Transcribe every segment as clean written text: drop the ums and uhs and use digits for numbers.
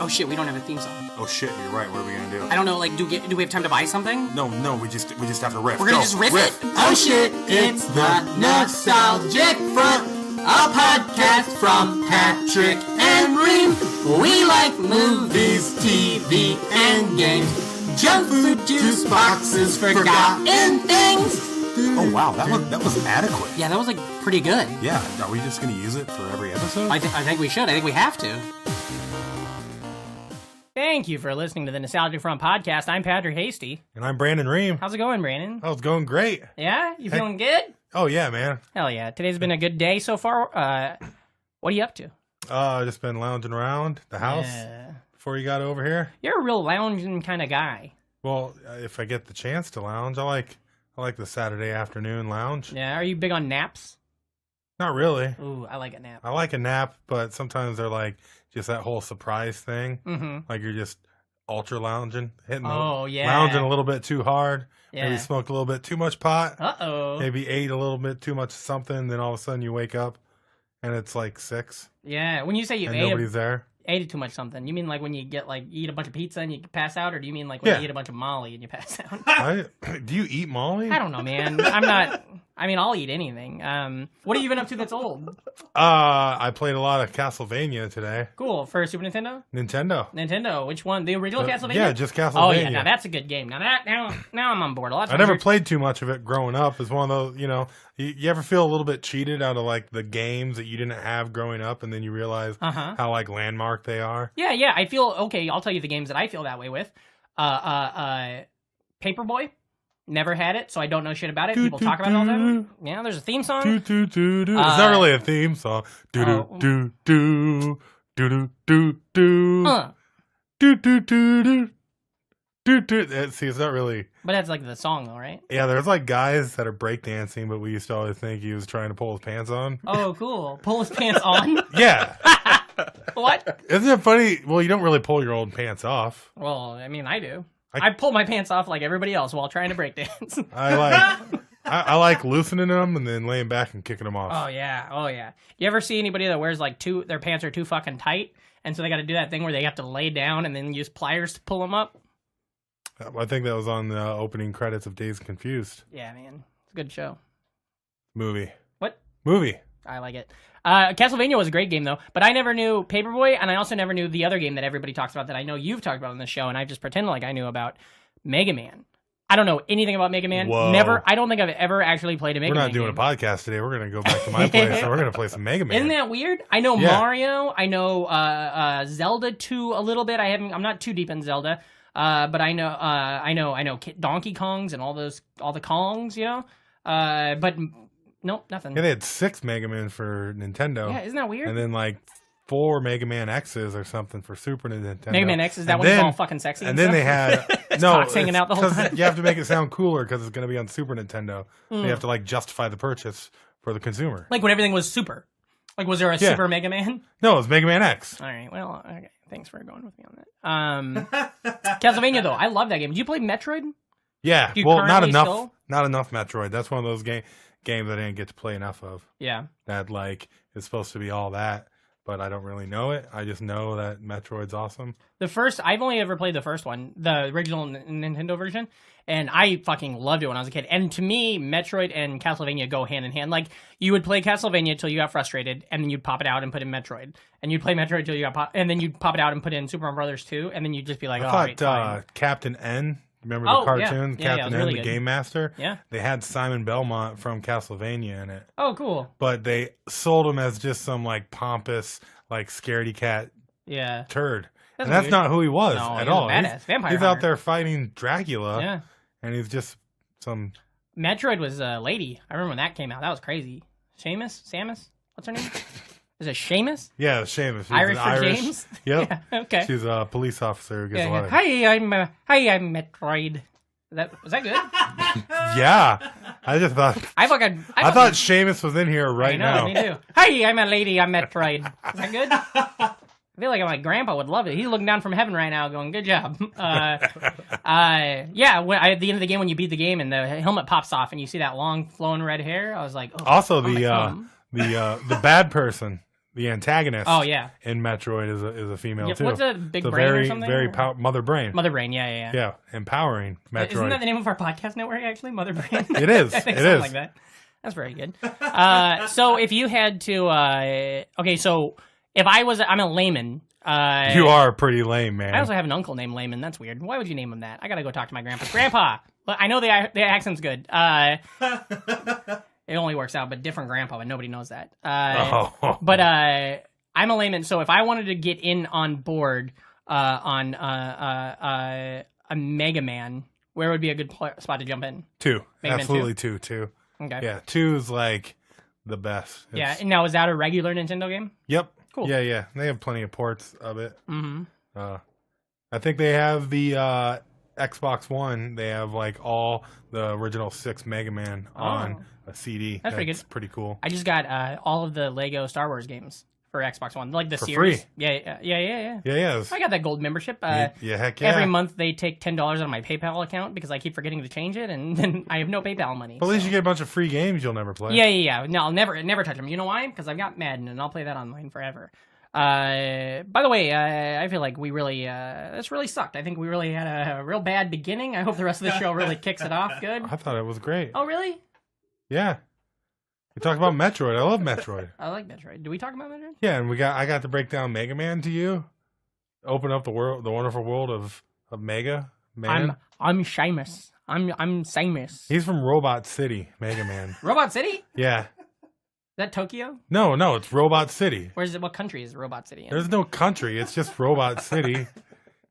Oh shit, we don't have a theme song. Oh shit, you're right. What are we gonna do? I don't know. Like, do we have time to buy something? No, we just have to riff. We're gonna just riff it. Oh shit, it's the Nostalgic Front, a podcast from Patrick and Ream. We like movies, TV, and games, junk food, juice boxes, forgotten things. Oh wow, that was adequate. Yeah, that was like pretty good. Yeah, are we just gonna use it for every episode? I think we should. I think we have to. Thank you for listening to the Nostalgic Front podcast. I'm Patrick Hasty. And I'm Brandon Ream. How's it going, Brandon? Oh, it's going great. Yeah? You feeling good? Oh yeah, man. Hell yeah. Today's been a good day so far. What are you up to? Just been lounging around the house before you got over here. You're a real lounging kind of guy. Well, if I get the chance to lounge, I like the Saturday afternoon lounge. Yeah. Are you big on naps? Not really. Ooh, I like a nap. I like a nap, but sometimes they're like just that whole surprise thing. Mm-hmm. Like you're just ultra lounging, yeah. lounging a little bit too hard. Yeah. Maybe smoked a little bit too much pot. Uh-oh. Maybe ate a little bit too much something. Then all of a sudden you wake up and it's like 6. Yeah. When you say you and nobody's there. ate too much something, you mean like when you get like eat a bunch of pizza and you pass out, or do you mean like when you eat a bunch of Molly and you pass out? Do you eat Molly? I don't know, man. I'll eat anything. What have you been up to that's old? I played a lot of Castlevania today. Cool. For Super Nintendo? Nintendo. Which one? The original Castlevania? Yeah, just Castlevania. Oh yeah, now that's a good game. Now I'm on board. I never played too much of it growing up. It's one of those, you ever feel a little bit cheated out of like the games that you didn't have growing up, and then you realize how like landmark they are? Yeah. I feel okay. I'll tell you the games that I feel that way with. Paperboy. Never had it, so I don't know shit about it. People talk about it all the time. Yeah, there's a theme song. It's not really a theme song. Do do do do do do do do do do. See, it's not really. But that's like the song, though, right? Yeah, there's like guys that are breakdancing, but we used to always think he was trying to pull his pants on. Oh, cool. Pull his pants on? Yeah. What? Isn't it funny? Well, you don't really pull your old pants off. Well, I mean, I do. I pull my pants off like everybody else while trying to breakdance. I like loosening them and then laying back and kicking them off. Oh yeah. You ever see anybody that wears like their pants are too fucking tight, and so they got to do that thing where they have to lay down and then use pliers to pull them up? I think that was on the opening credits of Dazed and Confused. Yeah, man, it's a good show. Movie. What? Movie. I like it. Castlevania was a great game, though, but I never knew Paperboy, and I also never knew the other game that everybody talks about that I know you've talked about on the show, and I just pretend like I knew about, Mega Man. I don't know anything about Mega Man. Whoa. Never. I don't think I've ever actually played a Mega Man. We're not doing a podcast today. We're going to go back to my place, and we're going to play some Mega Man. Isn't that weird? I know Mario. I know Zelda too a little bit. I'm not too deep in Zelda, but I know Donkey Kongs and all the Kongs, but. Nope, nothing. Yeah, they had 6 Mega Man for Nintendo. Yeah, isn't that weird? And then like 4 Mega Man X's or something for Super Nintendo. Mega Man X, is that one's all fucking sexy? And then they had cocks hanging out the whole time. You have to make it sound cooler because it's going to be on Super Nintendo. You have to like justify the purchase for the consumer. Like when everything was super. Like, was there a Super Mega Man? No, it was Mega Man X. All right, well, okay. Thanks for going with me on that. Castlevania, though, I love that game. Did you play Metroid? Yeah, well, not enough Metroid. That's one of those games I didn't get to play enough of. Yeah. That, like, is supposed to be all that, but I don't really know it. I just know that Metroid's awesome. I've only ever played the first one, the original Nintendo version, and I fucking loved it when I was a kid. And to me, Metroid and Castlevania go hand in hand. Like, you would play Castlevania till you got frustrated, and then you'd pop it out and put in Metroid. And you'd play Metroid till you got and then you'd pop it out and put in Super Mario Brothers 2, and then you'd just be like, I thought Captain N... Remember the cartoon? Yeah, Captain N, really the good. Game Master? Yeah. They had Simon Belmont from Castlevania in it. Oh, cool. But they sold him as just some, like, pompous, like, scaredy cat turd. That's not who he was at all. Badass vampire he's hunter. Out there fighting Dracula. Yeah. And he's just some... Metroid was a lady. I remember when that came out. That was crazy. Samus? What's her name? Is it Seamus? Yeah, Seamus. Irish for James? Yep. Yeah, okay. She's a police officer who gets a lot of... Hi, I'm Metroid. Was that good? Yeah. I just thought... I thought Seamus was in here right now. Me too. Hi, I'm a lady. I'm Metroid. Is that good? I feel like my grandpa would love it. He's looking down from heaven right now going, good job. At the end of the game, when you beat the game and the helmet pops off and you see that long flowing red hair, I was like, oh. Also, the bad person the antagonist. Oh yeah. In Metroid is a female Yeah, too. what's a big It's brain very or something? very Mother Brain. Mother Brain. Yeah. Yeah, empowering Metroid. Isn't that the name of our podcast network? Actually, Mother Brain. It is. I think It something is. like that. That's very good. So if you had to, okay, so if I'm a layman. You are pretty lame, man. I also have an uncle named Layman. That's weird. Why would you name him that? I gotta go talk to my grandpa. Grandpa! Well, I know the accent's good. It only works out, but different grandpa, but nobody knows that. But I'm a layman, so if I wanted to get in on board on a Mega Man, where would be a good spot to jump in? 2. Mega Man Absolutely 2. Okay. Yeah, 2 is like the best. Yeah, and now is that a regular Nintendo game? Yep. Cool. Yeah. They have plenty of ports of it. Mm-hmm. I think they have the Xbox One. They have like all the original 6 Mega Man on a CD. That's pretty good. Pretty cool. I just got all of the Lego Star Wars games for Xbox One, like the For series. free. Yeah. Yeah. I got that gold membership. Yeah, heck yeah. Every month they take $10 out of my PayPal account because I keep forgetting to change it, and then I have no PayPal money. But at least you get a bunch of free games you'll never play. Yeah. No, I'll never touch them. You know why? Because I've got Madden, and I'll play that online forever. By the way, I feel like we really this really sucked. I think we really had a real bad beginning. I hope the rest of the show really kicks it off good. I thought it was great. Oh, really? Yeah. We talked about Metroid. I love Metroid. I like Metroid. Do we talk about Metroid? Yeah, and I got to break down Mega Man to you. Open up the wonderful world of Mega Man. I'm Seamus. I'm Samus. He's from Robot City, Mega Man. Robot City? Is Yeah. that Tokyo? No, it's Robot City. Where's it? What country is Robot City in? There's no country. It's just Robot City.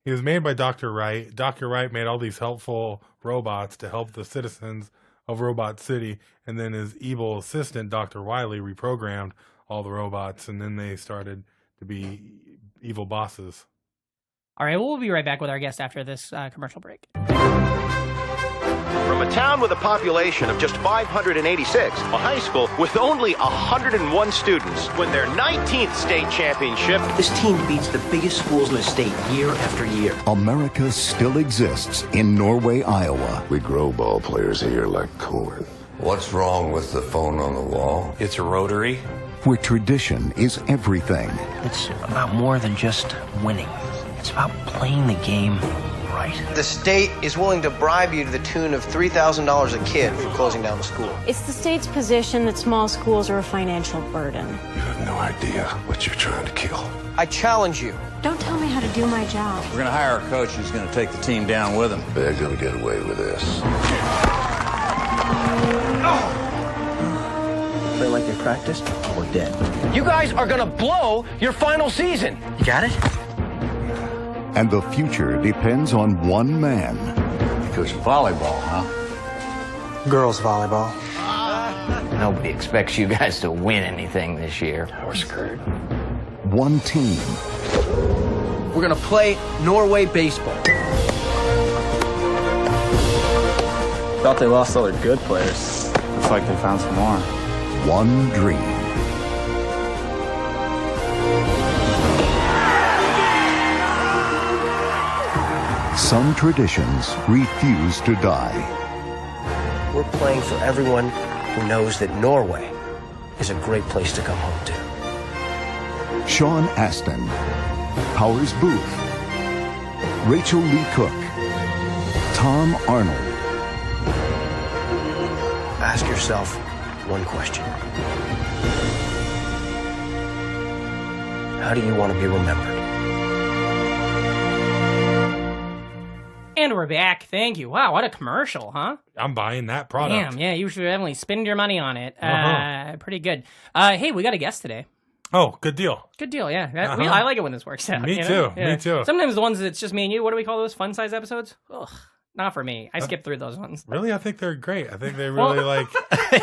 He was made by Dr. Wright. Dr. Wright made all these helpful robots to help the citizens of Robot City, and then his evil assistant, Dr. Wily, reprogrammed all the robots, and then they started to be evil bosses. All right, we'll be right back with our guest after this commercial break. From a town with a population of just 586, a high school with only 101 students win their 19th state championship. This team beats the biggest schools in the state year after year. America still exists in Norway, Iowa. We grow ball players here like corn. What's wrong with the phone on the wall? It's a rotary. Where tradition is everything. It's about more than just winning. It's about playing the game right. The state is willing to bribe you to the tune of $3,000 a kid for closing down the school. It's the state's position that small schools are a financial burden. You have no idea what you're trying to kill. I challenge you. Don't tell me how to do my job. We're going to hire a coach who's going to take the team down with him. They're gonna get away with this. Play like they practiced or dead. You guys are gonna blow your final season. You got it? And the future depends on one man. Coach volleyball, huh? Girls volleyball. Nobody expects you guys to win anything this year. We're screwed. One team. We're gonna play Norway baseball. Thought they lost all their good players. Looks like they found some more. One dream. Some traditions refuse to die. We're playing for everyone who knows that Norway is a great place to come home to. Sean Astin, Powers Booth, Rachel Lee Cook, Tom Arnold. Ask yourself one question. How do you want to be remembered? And we're back. Thank you. Wow, what a commercial, huh? I'm buying that product. Damn, yeah, you should definitely spend your money on it. Pretty good. Hey, we got a guest today. Oh, good deal. Good deal, yeah. I like it when this works out. Me you too. know? Yeah. Me too. Sometimes the ones that's just me and you, what do we call those? Fun size episodes? Ugh, not for me. I skip through those ones. Really, I think they're great. I think they really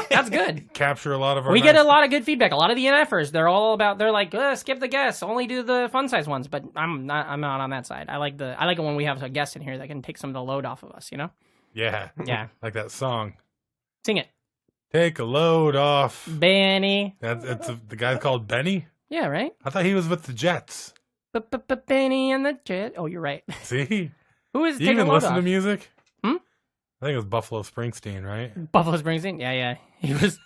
That's good. capture a lot of our. We get a lot of good feedback. A lot of the NFers, they're like, skip the guests, only do the fun size ones. But I'm not on that side. I like it when we have a guest in here that can take some of the load off of us. You know? Yeah. Like that song. Sing it. Take a load off. Benny. That's the guy called Benny. Yeah, right. I thought he was with the Jets. Benny and the Jet. Oh, you're right. See, who is you taking even a load listen off? to music? Hmm? I think it was Buffalo Springsteen, right? Buffalo Springsteen. Yeah. He was.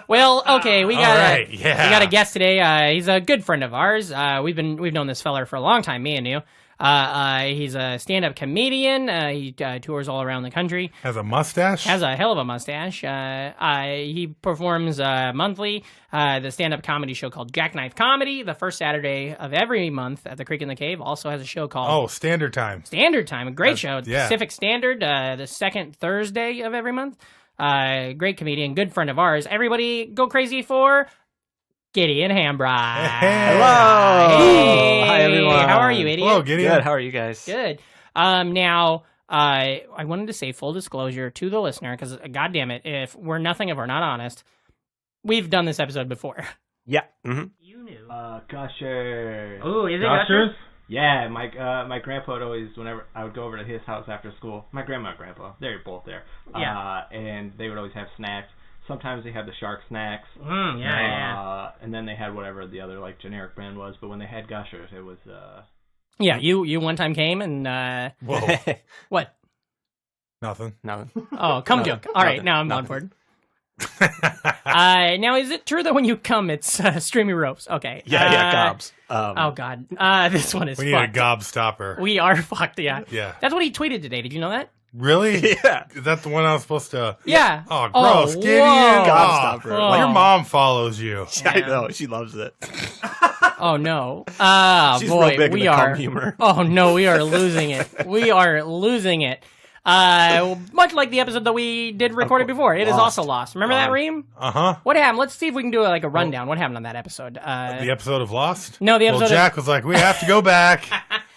Well, okay, we got right, we got a guest today. He's a good friend of ours. We've known this feller for a long time, me and you. He's a stand-up comedian. He tours all around the country. Has a mustache? Has a hell of a mustache. He performs monthly the stand-up comedy show called Jackknife Comedy. The first Saturday of every month at the Creek in the Cave. Also has a show called Standard Time. Standard Time, a great show. Yeah. Pacific Standard, the second Thursday of every month. Great comedian, good friend of ours. Everybody go crazy for Gideon Hambright. Hello. Hey. Hi, everyone. How are you, idiot? Hello, Gideon. Good. How are you guys? Good. Now, I wanted to say full disclosure to the listener, because God damn it, if we're nothing if we're not honest, we've done this episode before. Yeah. Mm-hmm. You knew. Gushers. Oh, is it Gushers? Yeah, my grandpa would always, whenever I would go over to his house after school, my grandma and grandpa, they're both there. Yeah. And they would always have snacks. Sometimes they had the shark snacks. Yeah. And then they had whatever the other like generic brand was. But when they had Gushers, it was. Yeah, you one time came and. Whoa. What? Nothing. Oh, come joke. All right, now I'm on board. Now, is it true that when you come, it's streamy ropes? Okay. Yeah, gobs. Oh, God. This one is We need fucked. a gob stopper. We are fucked, yeah. Yeah. That's what he tweeted today. Did you know that? Really? Yeah. Is that the one I was supposed to... Yeah. Oh, gross. Gideon. whoa. Gobstopper. Well, your mom follows you. I know. She loves it. Oh, no. Ah, She's boy, real big we into are. cum humor. Oh, no, we are losing it. We are losing it. Much like the episode that we did recorded before. It is also lost. Remember that, Ream? Uh-huh. What happened? Let's see if we can do a rundown. What happened on that episode? The episode of Lost? No, the episode Well, Jack was like, we have to go back.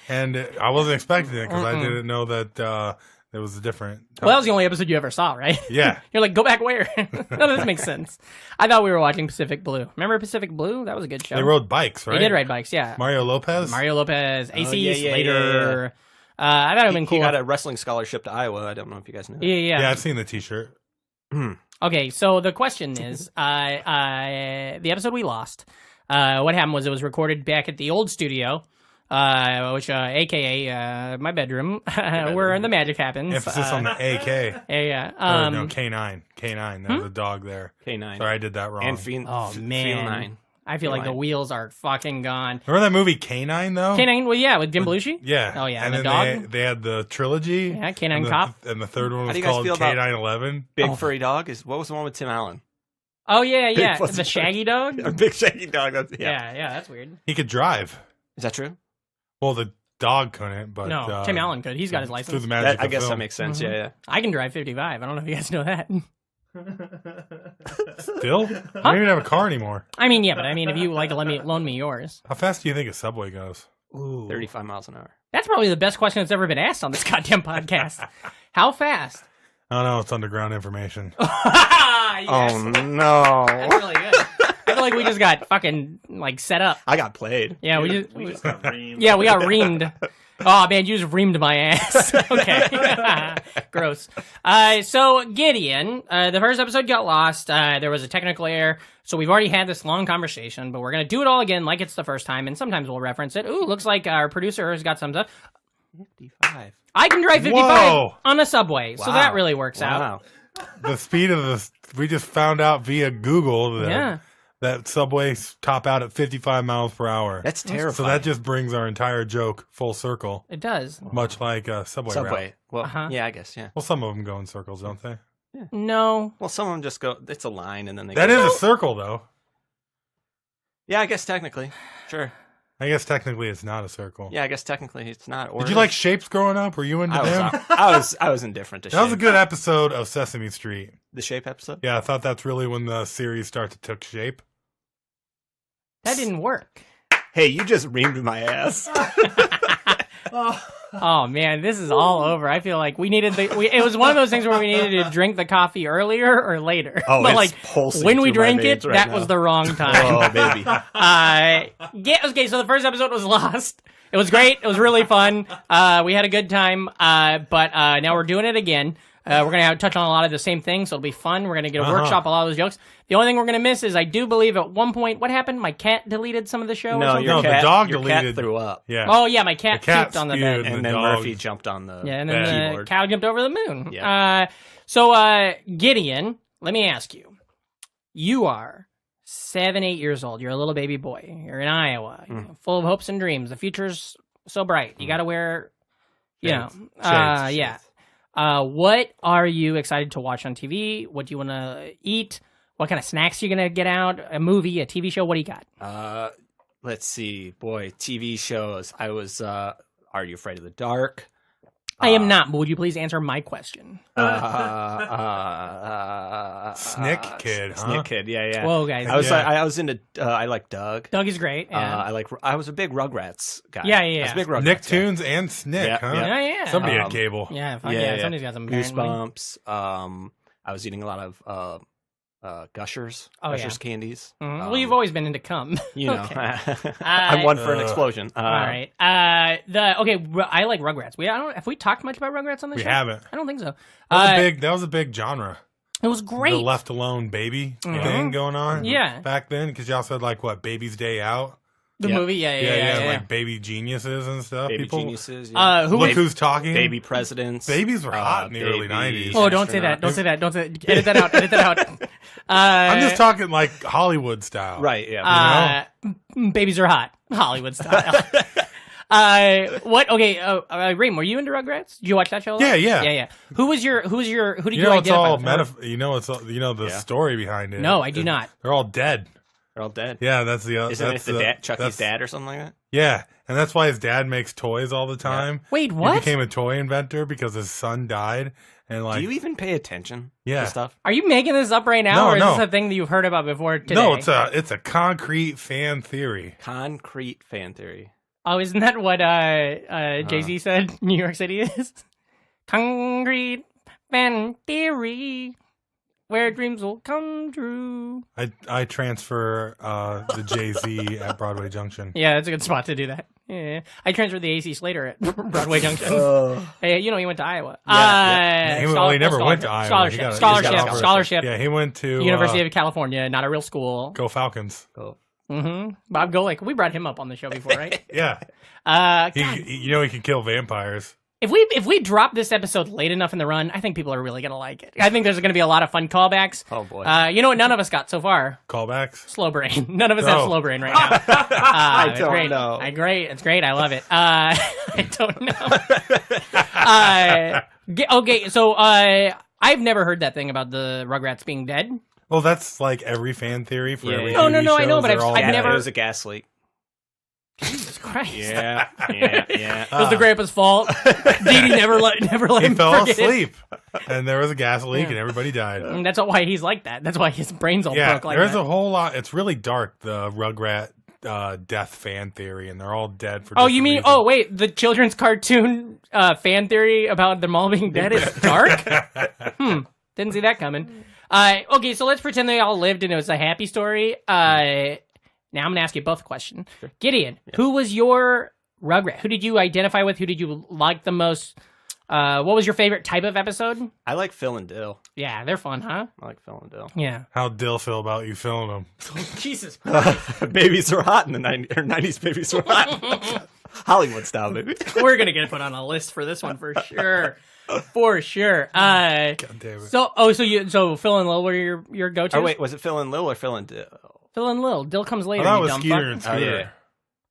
And I wasn't expecting it because I didn't know that it was a different... Well, that was the only episode you ever saw, right? Yeah. You're like, go back where? No, this makes sense. I thought we were watching Pacific Blue. Remember Pacific Blue? That was a good show. They rode bikes, right? They did ride bikes, yeah. Mario Lopez? AC yeah, Slater. I thought it would have been cool. He got a wrestling scholarship to Iowa. I don't know if you guys know. Yeah. Yeah, I've seen the t-shirt. Okay, so the question is, the episode we lost, what happened was it was recorded back at the old studio, which, aka my bedroom, where the magic happens. Emphasis on the AK. Yeah. No, K9. K9. There's a dog there. K9. Sorry, I did that wrong. And Oh, man. I feel like the wheels are fucking gone. Remember that movie K9, though? K9, well, yeah, with Jim Belushi? Yeah. Oh, yeah, And the then dog? they had the trilogy. Yeah, K9 Cop. And the third one How was do you guys called feel about K911. Big Furry Dog? What was the one with Tim Allen? Oh, yeah. Fuzzy The Shaggy Dog? A big Shaggy Dog. Yeah, that's weird. He could drive. Is that true? Well, the dog couldn't, but... No, Tim Allen could. He's got his license. Through the magic I guess film. that makes sense. Mm-hmm. Yeah. I can drive 55. I don't know if you guys know that. Still? I don't even have a car anymore. I mean, yeah, but if you like to loan me yours. How fast do you think a subway goes? Ooh. 35 miles an hour. That's probably the best question that's ever been asked on this goddamn podcast. How fast? I don't know. It's underground information. Yes. Oh, no. That's really good. I feel like we just got fucking set up. I got played. Yeah, we just got reamed. Yeah, we got reamed. Oh man, you just reamed my ass. Okay. Gross. So Gideon, the first episode got lost. There was a technical error. So we've already had this long conversation, but we're going to do it all again like it's the first time, and sometimes we'll reference it. Ooh, looks like our producer has got some stuff. 55. I can drive 55 Whoa. on a subway, so that really works out. The speed of this, we just found out via Google that subways top out at 55 miles per hour. That's terrifying. So that just brings our entire joke full circle. It does. Much like a subway route. Well, yeah, I guess, yeah. Well, some of them go in circles, don't they? Yeah. No. Well, some of them just go, it's a line, and then they That go. is a circle, though. Yeah, I guess technically. Sure. I guess technically it's not a circle. Yeah, I guess technically it's not. Or Did you like shapes growing up? Were you into them? I was indifferent to That was a shape. good episode of Sesame Street. The shape episode? Yeah, I thought that's really when the series started to took shape. That didn't work. Hey, you just reamed my ass. Oh man, this is all over. I feel like we needed it was one of those things where we needed to drink the coffee earlier or later. Oh, but it's pulsing when we through my drank it, veins right that now. was the wrong time. Oh, baby. Okay, so the first episode was lost. It was great. It was really fun. We had a good time. But now we're doing it again. We're going to touch on a lot of the same things, so it'll be fun. We're going to get a workshop a lot of those jokes. The only thing we're going to miss is I do believe at one point, what happened? My cat deleted some of the show? or No, something? your cat, the dog your deleted. cat threw up. Yeah. Oh, yeah, my cat The cat pooped on the spewed bed. And the then dog. Murphy jumped on the Yeah, and then the keyboard. cow jumped over the moon. Yeah. So, Gideon, let me ask you. You are 7, 8 years old. You're a little baby boy. You're in Iowa. You're full of hopes and dreams. The future's so bright. You got to wear, Shades. yeah. What are you excited to watch on TV? What do you want to eat? What kind of snacks are you going to get out? A movie, a TV show? What do you got? Let's see. Boy, TV shows. I was, Are You Afraid of the Dark? I am not, but would you please answer my question? Snick Kid, huh? Snick Kid, yeah. Whoa, guys. I was into, I like Doug. Doug is great. Yeah. I was a big Rugrats guy. Yeah. I was a big Rugrats Nicktoons and Snick, huh? Yeah. Somebody had cable. Yeah, somebody's got some Goosebumps. I was eating a lot of Gushers. Gushers candies. Mm-hmm. Well, you've always been into cum. You know, I'm one for an explosion. All right. I like Rugrats. Have we talked much about Rugrats on the show? We haven't. I don't think so. That was a big genre. It was great. The left alone baby thing going on. Yeah. Back then, because y'all said like what, Baby's Day Out. The movie, yeah, like baby geniuses and stuff. Geniuses. Who's talking? Baby presidents. Babies were hot in the early 90s. Oh, don't say that. Don't say that. Edit that out. Edit that out. I'm just talking like Hollywood style. Right, yeah. Babies are hot. Hollywood style. What? Okay. Ream, were you into Rugrats? Did you watch that show? Yeah. Who did you identify? It's all the story behind it. No, I do not. They're all dead. They're all dead. Yeah, that's the. Isn't it the Chucky's dad or something like that? Yeah, and that's why his dad makes toys all the time. Yeah. Wait, what? He became a toy inventor because his son died, and like. Do you even pay attention? Yeah. To stuff. Are you making this up right now, or is this a thing that you've heard about before today? No, it's a concrete fan theory. Concrete fan theory. Oh, isn't that what Jay-Z said New York City is? Concrete fan theory. Where dreams will come true. I transfer the Jay-Z at Broadway Junction. Yeah, that's a good spot to do that. Yeah, I transferred the AC Slater at Broadway Junction. Hey, he went to Iowa. He never went to Iowa. Scholarship. Yeah, he went to University of California, not a real school. Go Falcons. Go. Mm-hmm. Bob Golick. We brought him up on the show before, right? Yeah. He can kill vampires. If we drop this episode late enough in the run, I think people are really gonna like it. I think there's gonna be a lot of fun callbacks. Oh boy! You know what? None of us got so far. Callbacks. Slow brain. None of us have slow brain right now. I don't know. It's great. I love it. I don't know. Okay, so I've never heard that thing about the Rugrats being dead. Well, that's like every fan theory for every. No, TV I know, but I've never. It was a gas leak. Jesus Christ! Yeah. It was the grandpa's fault. Dee never let he him fell forget asleep, and there was a gas leak, and everybody died. And that's why he's like that. That's why his brain's all broke like there's that. a whole lot. It's really dark. The Rugrat death fan theory, and they're all dead for. Oh, you mean? Reasons. Oh, wait, the children's cartoon fan theory about them all being dead is dark. Didn't see that coming. Okay, so let's pretend they all lived and it was a happy story. Now I'm going to ask you both a question. Sure. Gideon, who was your Rugrat? Who did you identify with? Who did you like the most? What was your favorite type of episode? I like Phil and Dill. Yeah, they're fun, huh? I like Phil and Dill. Yeah. How'd Dill feel about you filming them? Jesus Christ. Babies were hot in the 90s. Babies were hot. Hollywood style, baby. We're going to get put on a list for this one for sure. For sure. God damn it. So Phil and Lil were your go-tos? Oh, wait, was it Phil and Lil or Phil and Dill? Phil and Lil. Dill comes later. That was Skeeter and Scooter.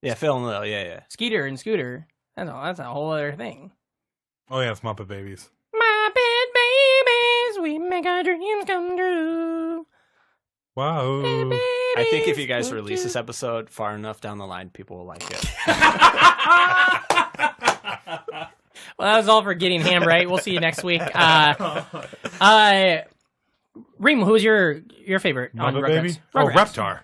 Yeah, Phil and Lil. Yeah. Skeeter and Scooter. That's a whole other thing. Oh yeah, it's Muppet Babies. Muppet Babies, we make our dreams come true. Wow. Babies, I think if you guys release this episode far enough down the line, people will like it. Well, that was all for Gideon Hambright. We'll see you next week. Reem, who was your favorite on Muppet Rugrats? Baby? Rugrats. Oh, Reptar.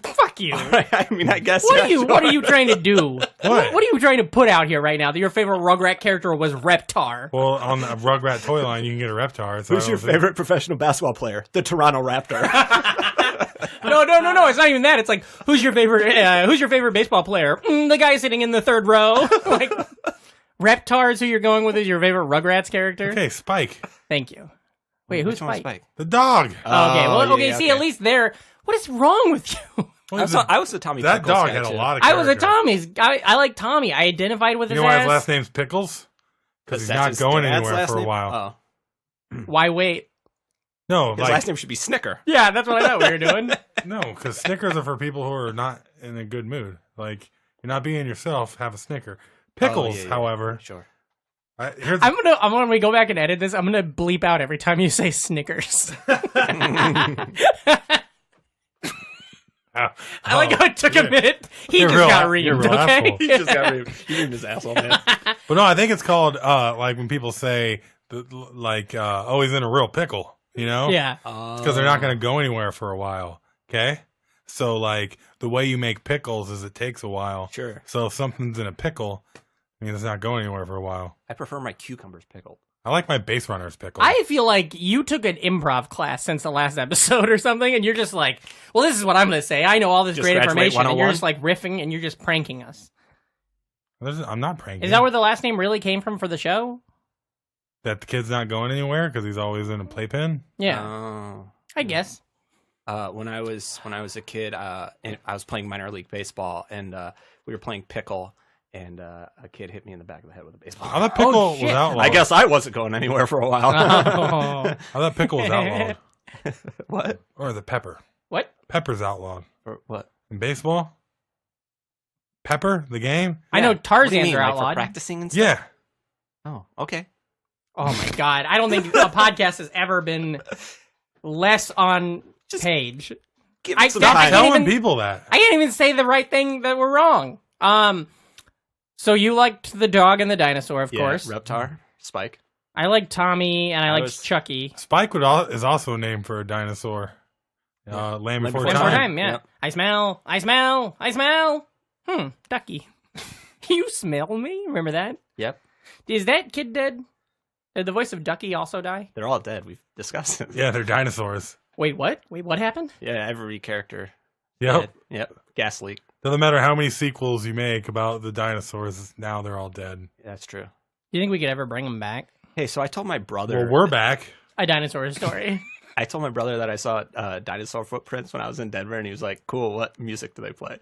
Fuck you. I mean, I guess. What are you trying to do? What are you trying to put out here right now? That your favorite Rugrat character was Reptar. Well, on the Rugrat toy line, you can get a Reptar. So who's your favorite professional basketball player? The Toronto Raptor. No. It's not even that. It's like, who's your favorite baseball player? The guy sitting in the third row. Like, Reptar is who you're going with as your favorite Rugrats character? Okay, Spike. Thank you. Wait, who's Spike? The dog. Okay. At least there. What is wrong with you? I was the Tommy That Pickles dog guy, had too. a lot of I character. was a Tommy's. I like Tommy. I identified with his You know why ass. his last name's Pickles? Because he's not going anywhere for a while. Why wait? No, His last name should be Snicker. Yeah, that's what I thought we were doing. No, because Snickers are for people who are not in a good mood. Like, you're not being yourself, have a Snicker. Pickles, however. Sure. I'm when we go back and edit this, I'm gonna bleep out every time you say Snickers. I like how it took a minute. He just got reamed, okay? He just got reamed. He reamed his asshole, man. But no, I think it's called, like, when people say, oh, he's in a real pickle, you know? Yeah. Because they're not going to go anywhere for a while, okay? So, like, the way you make pickles is it takes a while. Sure. So if something's in a pickle, I mean, it's not going anywhere for a while. I prefer my cucumbers pickled. I like my base runners pickled. I feel like you took an improv class since the last episode or something, and you're just like, well, this is what I'm going to say. I know all this great information, and you're just like riffing, and you're just pranking us. I'm not pranking. Is that where the last name really came from for the show? That the kid's not going anywhere because he's always in a playpen? Yeah. I guess. When I was a kid, I was playing minor league baseball, and we were playing pickle. And a kid hit me in the back of the head with a baseball. I thought pickle was outlawed. I guess I wasn't going anywhere for a while. I thought pickle was outlawed. What? Or the pepper. What? Pepper's outlawed. Or what? In baseball? Pepper, the game? I know Tarzans are outlawed. Like for practicing and stuff? Yeah. Oh, okay. Oh my God. I don't think a podcast has ever been less on page. Telling people that. I can't even say the right thing that we're wrong. So you liked the dog and the dinosaur, of course. Reptar, Spike. I liked Tommy, and I liked Chucky. Spike is also a name for a dinosaur. Land Before Time. Yeah. Yep. I smell. Ducky. You smell me? Remember that? Yep. Is that kid dead? Did the voice of Ducky also die? They're all dead. We've discussed it. Yeah, they're dinosaurs. Wait, what? What happened? Yeah, every character. Yep. Yep. Gas leak. Doesn't matter how many sequels you make about the dinosaurs, now they're all dead. That's true. Do you think we could ever bring them back? Hey, so I told my brother... Well, we're back. A dinosaur story. I told my brother that I saw dinosaur footprints when I was in Denver, and he was like, cool, what music do they play?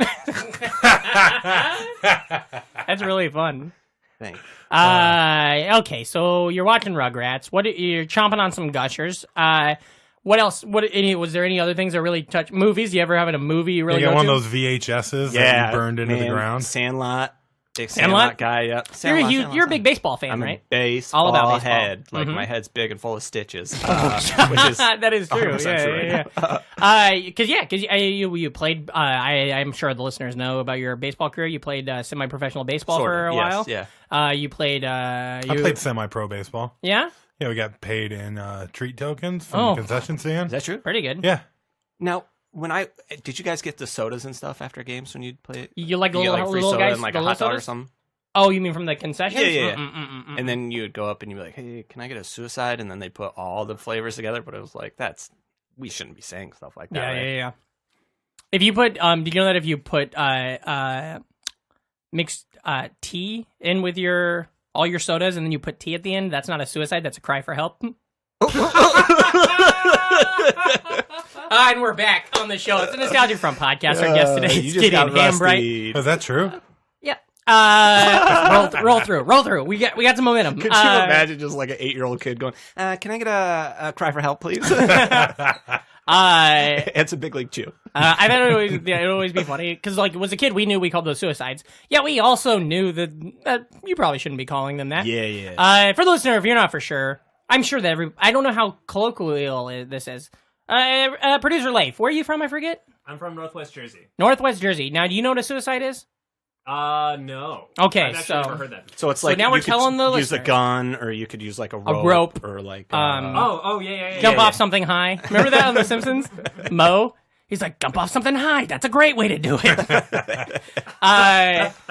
That's really fun. Thanks. Okay, so you're watching Rugrats. You're chomping on some Gushers. What else? Was there any other things that really touch movies? You ever have a movie you really got go one to? of those VHSs that you burned into the ground? Sandlot. Big Sandlot guy, yep. You're a big baseball fan, I'm right? A baseball all about baseball. head. Like, my head's big and full of stitches. Which is that is true. Yeah. Because you played, I'm sure the listeners know about your baseball career. You played semi-professional baseball for a while. Yeah. You played... I played semi-pro baseball. Yeah? Yeah, we got paid in treat tokens from the concession stand. Is that true? Pretty good. Yeah. Now, did you guys get the sodas and stuff after games when you'd play it? You like free little soda guys, and like a hot dog or something? Oh, you mean from the concessions? Yeah. And then you would go up and you'd be like, hey, can I get a suicide? And then they put all the flavors together. But it was like, we shouldn't be saying stuff like that. Yeah. If you put, do you know that if you put mixed tea in with all your sodas and then you put tea at the end, that's not a suicide, that's a cry for help? And we're back on the show. It's a Nostalgia From podcast. Our guest today is Gideon Hambright. Is that true? Yep. Roll through. We got some momentum. Could you imagine just like an 8-year-old kid going, can I get a cry for help, please? It's a big league chew. I thought it would always be funny because, like, as a kid, we knew we called those suicides. Yeah, we also knew that you probably shouldn't be calling them that. Yeah. For the listener, if you're not for sure, I'm sure that I don't know how colloquial this is. Producer Leif, where are you from? I forget. I'm from Northwest Jersey. Northwest Jersey. Now, do you know what a suicide is? No. Okay, I've actually never heard that. So it's like now we're telling the use listeners. a gun, or you could use like a rope. Or like jump off something high. Remember that on The Simpsons? Mo. He's like, jump off something high. That's a great way to do it.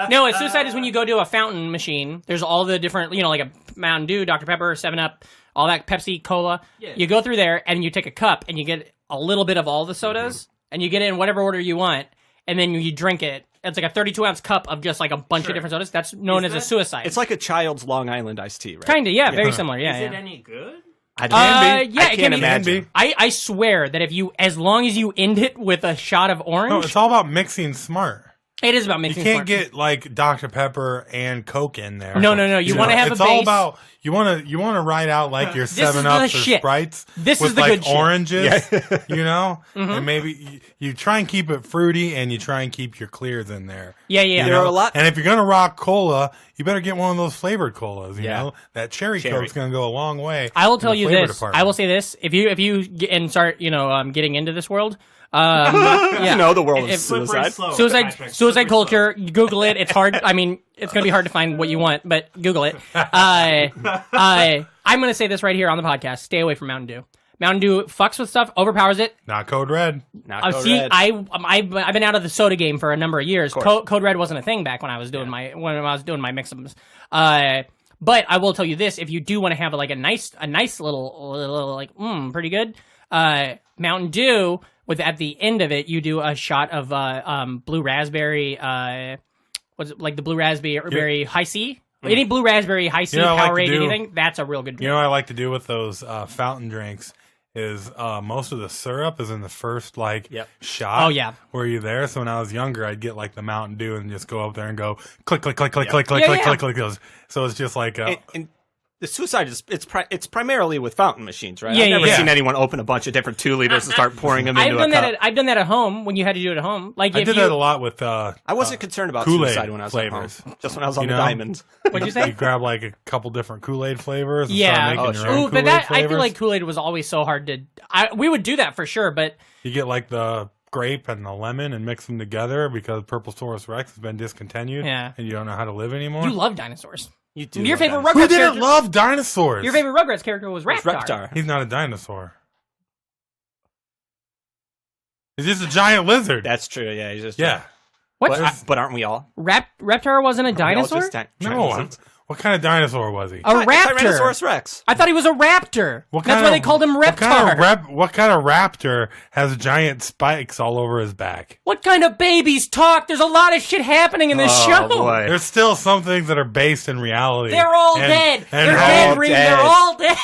No, a suicide is when you go to a fountain machine. There's all the different, like a Mountain Dew, Dr. Pepper, 7-Up, all that, Pepsi, Cola. Yeah. You go through there and you take a cup and you get a little bit of all the sodas and you get it in whatever order you want and then you drink it. It's like a 32-ounce cup of just like a bunch of different sodas. That's known as a suicide. It's like a child's Long Island iced tea, right? Kind of, yeah. Very similar, yeah. Is it any good? It can be. Yeah, I can't imagine. I swear that as long as you end it with a shot of orange. No, it's all about mixing smart. It is about You mixing. can't get like Dr. Pepper and Coke in there. No. You want to have it's a base. all about you want to ride out like your 7-Ups or Sprites This with is the like good shit. oranges, and maybe you try and keep it fruity and you try and keep your clears in there. Yeah. There are a lot. And if you're gonna rock cola, you better get one of those flavored colas. You know that cherry Coke's gonna go a long way. I will tell you this. Department. I will say this: if you get and start, getting into this world. You know the world of suicide. Suicide culture. Google it. It's hard. I mean, it's gonna be hard to find what you want, but Google it. I'm gonna say this right here on the podcast: stay away from Mountain Dew. Mountain Dew fucks with stuff, overpowers it. Not Code Red. Red. I've been out of the soda game for a number of years. Code Red wasn't a thing back when I was doing my mix-ups. But I will tell you this: if you do want to have like a nice little like pretty good Mountain Dew. At the end of it, you do a shot of blue raspberry. What's it, like the blue raspberry high C? Any blue raspberry high C Powerade, anything? That's a real good drink. You know what I like to do with those fountain drinks is most of the syrup is in the first shot. Oh yeah. Were you there? So when I was younger, I'd get like the Mountain Dew and just go up there and go click click click click click click click click click. So it's just like. And the suicide is it's primarily with fountain machines, right? Yeah, I've never seen anyone open a bunch of different 2 liters and start pouring them into a cup. I've done that at home when you had to do it at home. Like I did that a lot with. I wasn't concerned about Kool-Aid suicide when I was flavors. at home. Just when I was on the diamonds. What'd you say? You grab like a couple different Kool-Aid flavors. And yeah. start making your own but Kool-Aid flavors. I feel like Kool-Aid was always so hard to. We would do that for sure, but you get like the grape and the lemon and mix them together because Purplesaurus Rex has been discontinued. Yeah. And you don't know how to live anymore. You love dinosaurs. You do. Your favorite Rugrats Who didn't character? love dinosaurs? Your favorite Rugrats character was Reptar. He's not a dinosaur. He's just a giant lizard. That's true. Yeah, he's just What? But aren't we all? Reptar wasn't a dinosaur? No. What kind of dinosaur was he? A raptor. Tyrannosaurus Rex. I thought he was a raptor. That's why they called him Reptar. What kind of raptor has giant spikes all over his back? What kind of babies talk? There's a lot of shit happening in this show. Boy. There's still some things that are based in reality. They're all dead. They're all dead.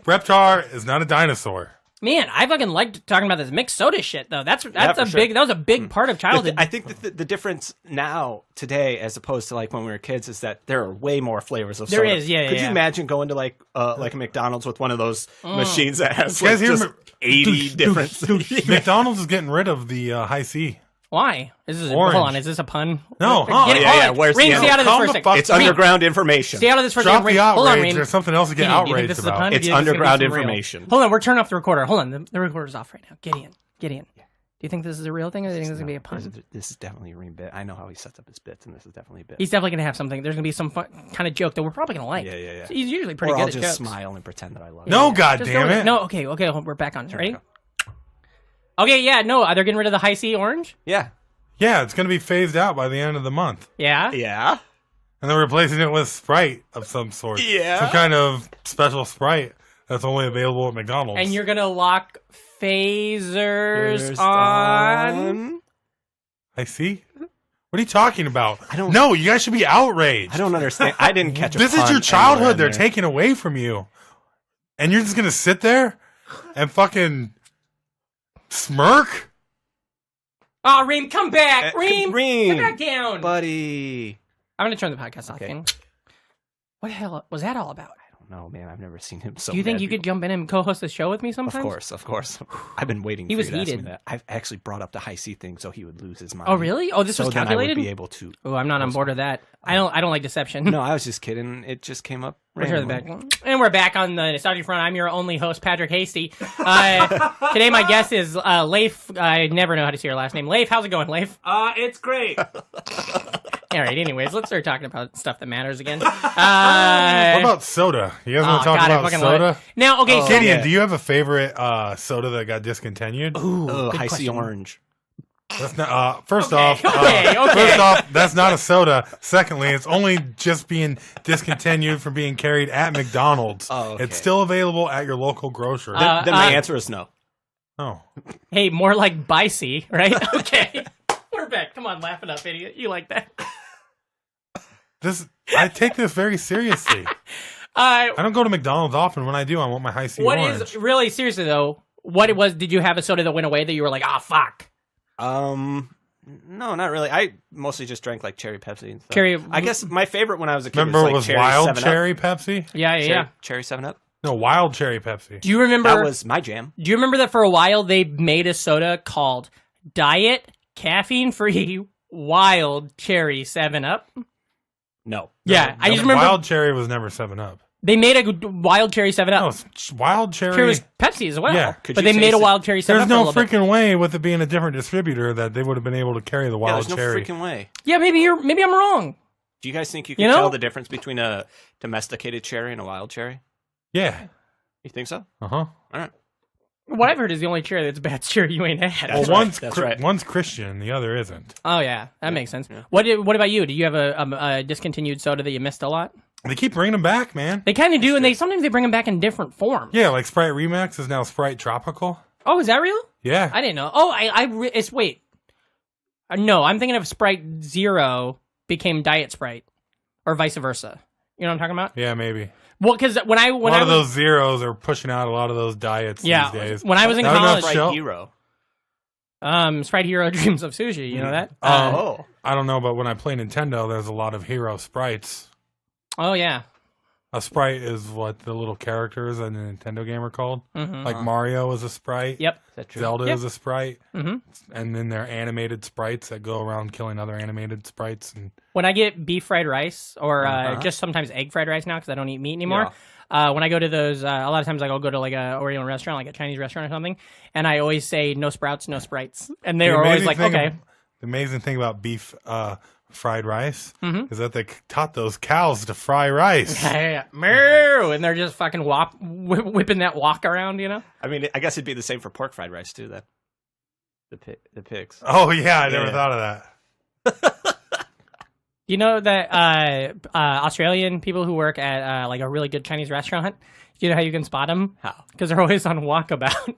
Reptar is not a dinosaur. Man, I fucking liked talking about this mixed soda shit though. That was a big part of childhood. I think that the difference now today, as opposed to like when we were kids, is that there are way more flavors of soda. There is, yeah. Could you imagine going to like a McDonald's with one of those machines that has like just 80 different? McDonald's is getting rid of the high C. Why? Hold on, is this a pun? No. Where's Ream, stay out of this for a second. It's underground information. Stay out of this for a second. second. Hold on, Ream. There's something else to get outraged about. It's underground information. Hold on, we're turning off the recorder. Hold on, the recorder's off right now. Gideon. Do you think this is a real thing, or do you think this is going to be a pun? This is definitely a Ream bit. I know how he sets up his bits, and this is definitely a bit. He's definitely going to have something. There's going to be some fun, kind of joke that we're probably going to like. Yeah. So he's usually pretty or good I'll at just jokes. smile and pretend that I love it. No, goddammit. No, okay, we're back on. Ready? Okay, yeah, no, they're getting rid of the high C orange? Yeah, it's going to be phased out by the end of the month. Yeah? Yeah. And they're replacing it with Sprite of some sort. Yeah. Some kind of special Sprite that's only available at McDonald's. And you're going to lock phasers on? I see. What are you talking about? No, you guys should be outraged. I don't understand. I didn't catch a This is your childhood they're taking away from you. And you're just going to sit there and fucking smirk? Oh, Ream, come back! Ream! Ream! Sit back down! Buddy! I'm going to turn the podcast off, man. What the hell was that all about? I don't know, man. I've never seen him so Do you think you could jump in and co-host the show with me sometimes? Of course. I've been waiting for He was you to ask me heated. that. I've actually brought up the high C thing so he would lose his mind. Oh, really? Oh, this was calculated? So then I would be able to... Oh, I'm not on board with that. I don't like deception. No, I was just kidding. It just came up randomly. And we're back on the Nostalgia Front. I'm your only host, Patrick Hasty. Today my guest is Leif. I never know how to say your last name. Leif, how's it going, Leif? It's great. All right, anyways, let's start talking about stuff that matters again. What about soda? You guys want to talk about soda? Now, okay, Gideon, do you have a favorite soda that got discontinued? Ooh, high C orange. That's not. First off, that's not a soda. Secondly, it's only just being discontinued from being carried at McDonald's. Oh, okay. It's still available at your local grocer. Then my answer is no. Oh. Hey, more like Bicey, right? Okay. We're back. Come on, laugh it up, idiot. You like that? I take this very seriously. I don't go to McDonald's often. When I do, I want my high C orange. What is really seriously though? What it was? Did you have a soda that went away that you were like, fuck? No, not really. I mostly just drank like cherry Pepsi and stuff. Cherry. I guess my favorite when I was a kid Remember was like it was wild 7-Up. cherry Pepsi? Yeah. Cherry 7-Up? No, wild cherry Pepsi. Do you remember? That was my jam. Do you remember that for a while they made a soda called Diet Caffeine-Free Wild Cherry 7-Up? No. Yeah, I just remember Wild cherry was never 7-Up. they made a wild cherry 7-Up. No, wild cherry. Sure, it was Pepsi as well. Yeah. But they made a wild cherry 7-Up. There's no for a little bit. freaking way with it being a different distributor that they would have been able to carry the Yeah, wild there's no cherry. freaking way. Yeah, maybe I'm wrong. Do you guys think you can tell the difference between a domesticated cherry and a wild cherry? Yeah. You think so? Uh-huh. All right. What I've heard is the only cherry that's bad cherry you ain't had. Well, one's Christian, the other isn't. Oh yeah, that makes sense. Yeah. What about you? Do you have a discontinued soda that you missed a lot? They keep bringing them back, man. They kind of do, and sometimes they bring them back in different forms. Yeah, like Sprite Remix is now Sprite Tropical. Oh, is that real? Yeah. I didn't know. Oh, wait. No, I'm thinking of Sprite Zero became Diet Sprite, or vice versa. You know what I'm talking about? Yeah, maybe. Well, because when a lot of those zeros are pushing out a lot of those diets these days. When I was in college, Sprite Hero. Sprite Hero Dreams of Sushi. You know that? I don't know, but when I play Nintendo, there's a lot of hero sprites. Oh yeah. A sprite is what the little characters in a Nintendo game are called. Mm-hmm. Like Mario is a sprite. Yep. Zelda is a sprite. Mm-hmm. And then there are animated sprites that go around killing other animated sprites. And when I get beef fried rice or just sometimes egg fried rice now because I don't eat meat anymore, when I go to those, a lot of times I'll go to like a Oriental restaurant, like a Chinese restaurant or something, and I always say no sprouts, no sprites. And they're always like, okay. The amazing thing about beef fried rice is that they taught those cows to fry rice. Yeah. Moo! And they're just fucking whipping that wok around, you know? I mean, I guess it'd be the same for pork fried rice, too, then. The pigs. Oh, yeah, I never thought of that. You know that Australian people who work at like a really good Chinese restaurant, you know how you can spot them? How? Because they're always on walkabout.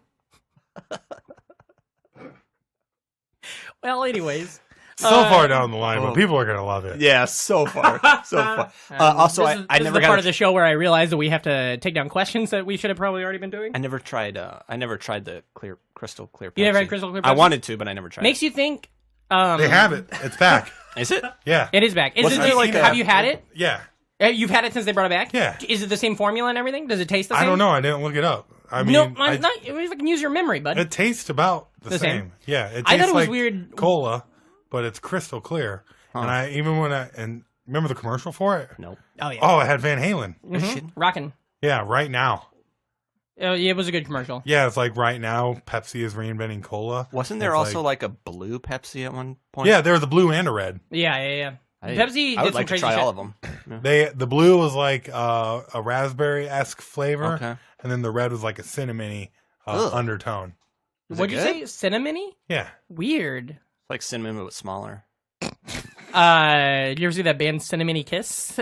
Well, anyways. So far down the line, but people are going to love it. Yeah, so far. So far. Also, this is the part of the show where I realized that we have to take down questions that we should have probably already been doing. I never tried the crystal clear Pepsi. You never had crystal clear Pepsi? I wanted to, but I never tried Makes you think... they have it. It's back. Is it? Yeah. It is back. Have you had it? Yeah. You've had it since they brought it back? Yeah. Is it the same formula and everything? Does it taste the same? I don't know. I didn't look it up. I mean, no, not. If I can use your memory, bud. It tastes about the same. Yeah. It tastes I thought it was like weird. cola, but it's crystal clear. And remember the commercial for it? Nope. Oh yeah. Oh, it had Van Halen. Mm-hmm. Rockin'. Yeah, right now. Yeah, it was a good commercial. Yeah, it's like right now Pepsi is reinventing cola. Wasn't there also like a blue Pepsi at one point? Yeah, there was a blue and a red. Yeah. Pepsi I did would some like to crazy try shit. all of them. Yeah. The blue was like a raspberry-esque flavor, Okay. and then the red was like a cinnamony undertone. What'd you say? Cinnamony? Yeah. Weird. It's like cinnamon but smaller. You ever see that band Cinnamony Kiss?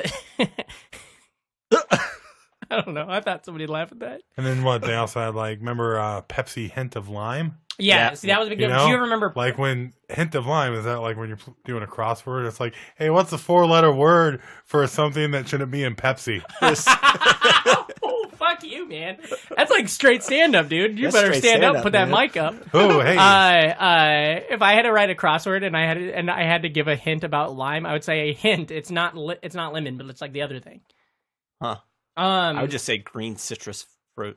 I don't know. I thought somebody'd laugh at that. And then what? They also had remember Pepsi Hint of Lime? Yeah, see, that was a big deal. Do you remember? Like when Hint of Lime, is that like when you're doing a crossword? It's like, hey, what's the 4-letter word for something that shouldn't be in Pepsi? Oh, fuck you, man. That's like straight stand-up, dude. You That's better stand up, stand-up, put that man. mic up. Oh, hey. If I had to write a crossword and I had to give a hint about lime, I would say a hint. It's not lemon, but it's like the other thing. Huh. I would just say green citrus fruit.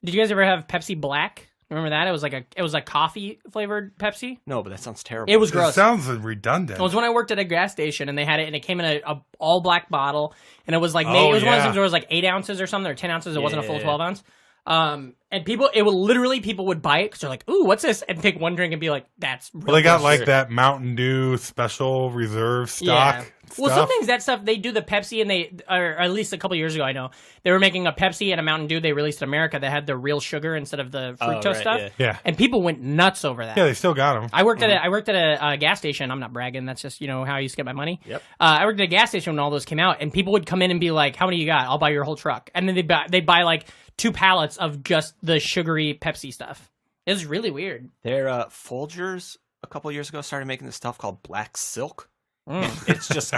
Did you guys ever have Pepsi Black? Remember that? It was a coffee flavored Pepsi. No, but that sounds terrible. It was gross. It sounds redundant. It was when I worked at a gas station and they had it, and it came in a all black bottle, and it was like one of those things where it was like 8 ounces or something, or 10 ounces. It wasn't a full 12 ounce. And people would buy it because they're like, "Ooh, what's this?" and take one drink and be like, "That's." Well, they got like that Mountain Dew special reserve stock. Yeah. Well, sometimes that stuff, they do the Pepsi, and or at least a couple years ago, I know, they were making a Pepsi and a Mountain Dew they released in America that had the real sugar instead of the fructose stuff. Yeah. And people went nuts over that. Yeah, they still got them. I worked at a gas station. I'm not bragging. That's just, how I used to get my money. Yep. I worked at a gas station when all those came out, and people would come in and be like, "How many you got? I'll buy your whole truck." And then they buy like 2 pallets of just the sugary Pepsi stuff. It was really weird. Their Folgers a couple years ago started making this stuff called Black Silk. I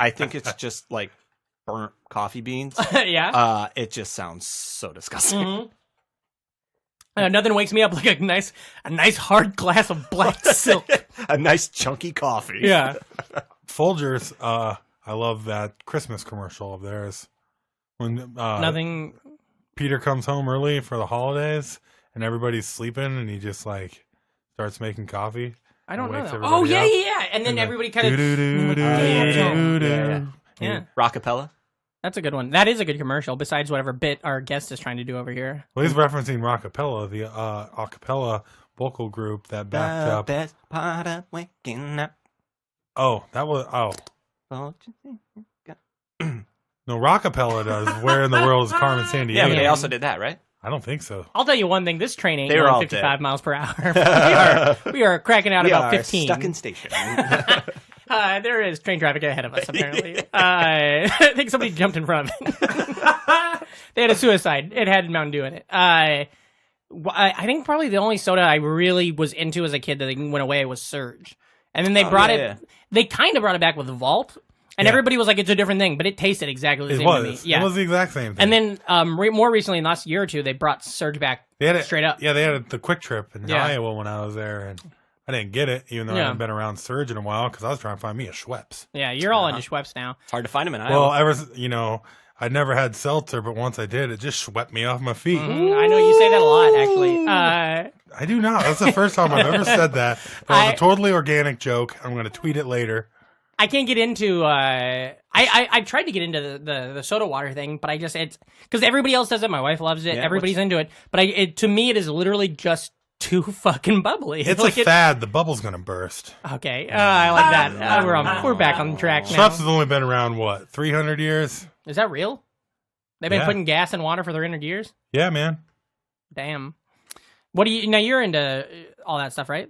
think it's just like burnt coffee beans. Yeah. It just sounds so disgusting. Mm-hmm. Nothing wakes me up like a nice hard glass of black silk. A nice chunky coffee. Yeah. Folgers, I love that Christmas commercial of theirs. When Nothing. Peter comes home early for the holidays and everybody's sleeping and he just like starts making coffee. I don't know that. everybody Oh, yeah, up. yeah. And then everybody kind of... Yeah. Rockapella. That's a good one. That is a good commercial, besides whatever bit our guest is trying to do over here. Well, he's referencing Rockapella, the a cappella vocal group that backed up. Best part of waking up. Oh, that was... Oh. No, Rockapella does. Where in the world is Carmen Sandiego? Yeah, but they also did that, right? I don't think so. I'll tell you one thing. This train ain't They were going all 55 dead. miles per hour. we are cracking out We about are 15. stuck in station. There is train traffic ahead of us, apparently. I think somebody jumped in front of it. They had a suicide. It had Mountain Dew in it. I think probably the only soda I really was into as a kid that went away was Surge. And then they brought it... Yeah. They kind of brought it back with Vault. And everybody was like, it's a different thing, but it tasted exactly the same to me. Yeah. It was the exact same thing. And then more recently, in the last year or two, they brought Surge back straight up. Yeah, they had the Quick Trip in Iowa when I was there, and I didn't get it, even though I haven't been around Surge in a while, because I was trying to find me a Schweppes. Yeah, you're all into Schweppes now. It's hard to find them in Iowa. Well, I'd never had seltzer, but once I did, it just swept me off my feet. I know you say that a lot, actually. I do not. That's the first time I've ever said that. But it was a totally organic joke. I'm going to tweet it later. I can't get into. I tried to get into the soda water thing, but it's because everybody else does it. My wife loves it. Yeah, Everybody's into it. But to me, it is literally just too fucking bubbly. It's like a fad. The bubble's going to burst. Okay, I like that. We're back on track now. Schweppes has only been around, 300 years? Is that real? They've been putting gas in water for 300 years? Yeah, man. Damn. What do you... Now, you're into all that stuff, right?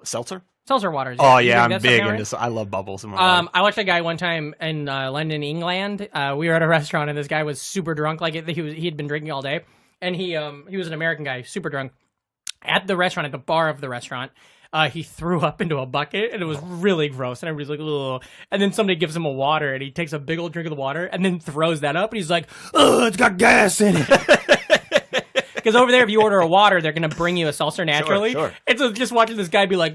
Seltzer? Seltzer waters. Oh, You yeah, drink I'm that big stuff now, into... I love bubbles in my life. I watched a guy one time in London, England. We were at a restaurant, and this guy was super drunk. Like, he had been drinking all day. And he was an American guy, super drunk. At the restaurant, at the bar of the restaurant, he threw up into a bucket, and it was really gross. And everybody's like, ugh. And then somebody gives him a water, and he takes a big old drink of the water, and then throws that up, and he's like, oh, it's got gas in it. Because over there, if you order a water, they're going to bring you a seltzer naturally. Sure. And so just watching this guy be like,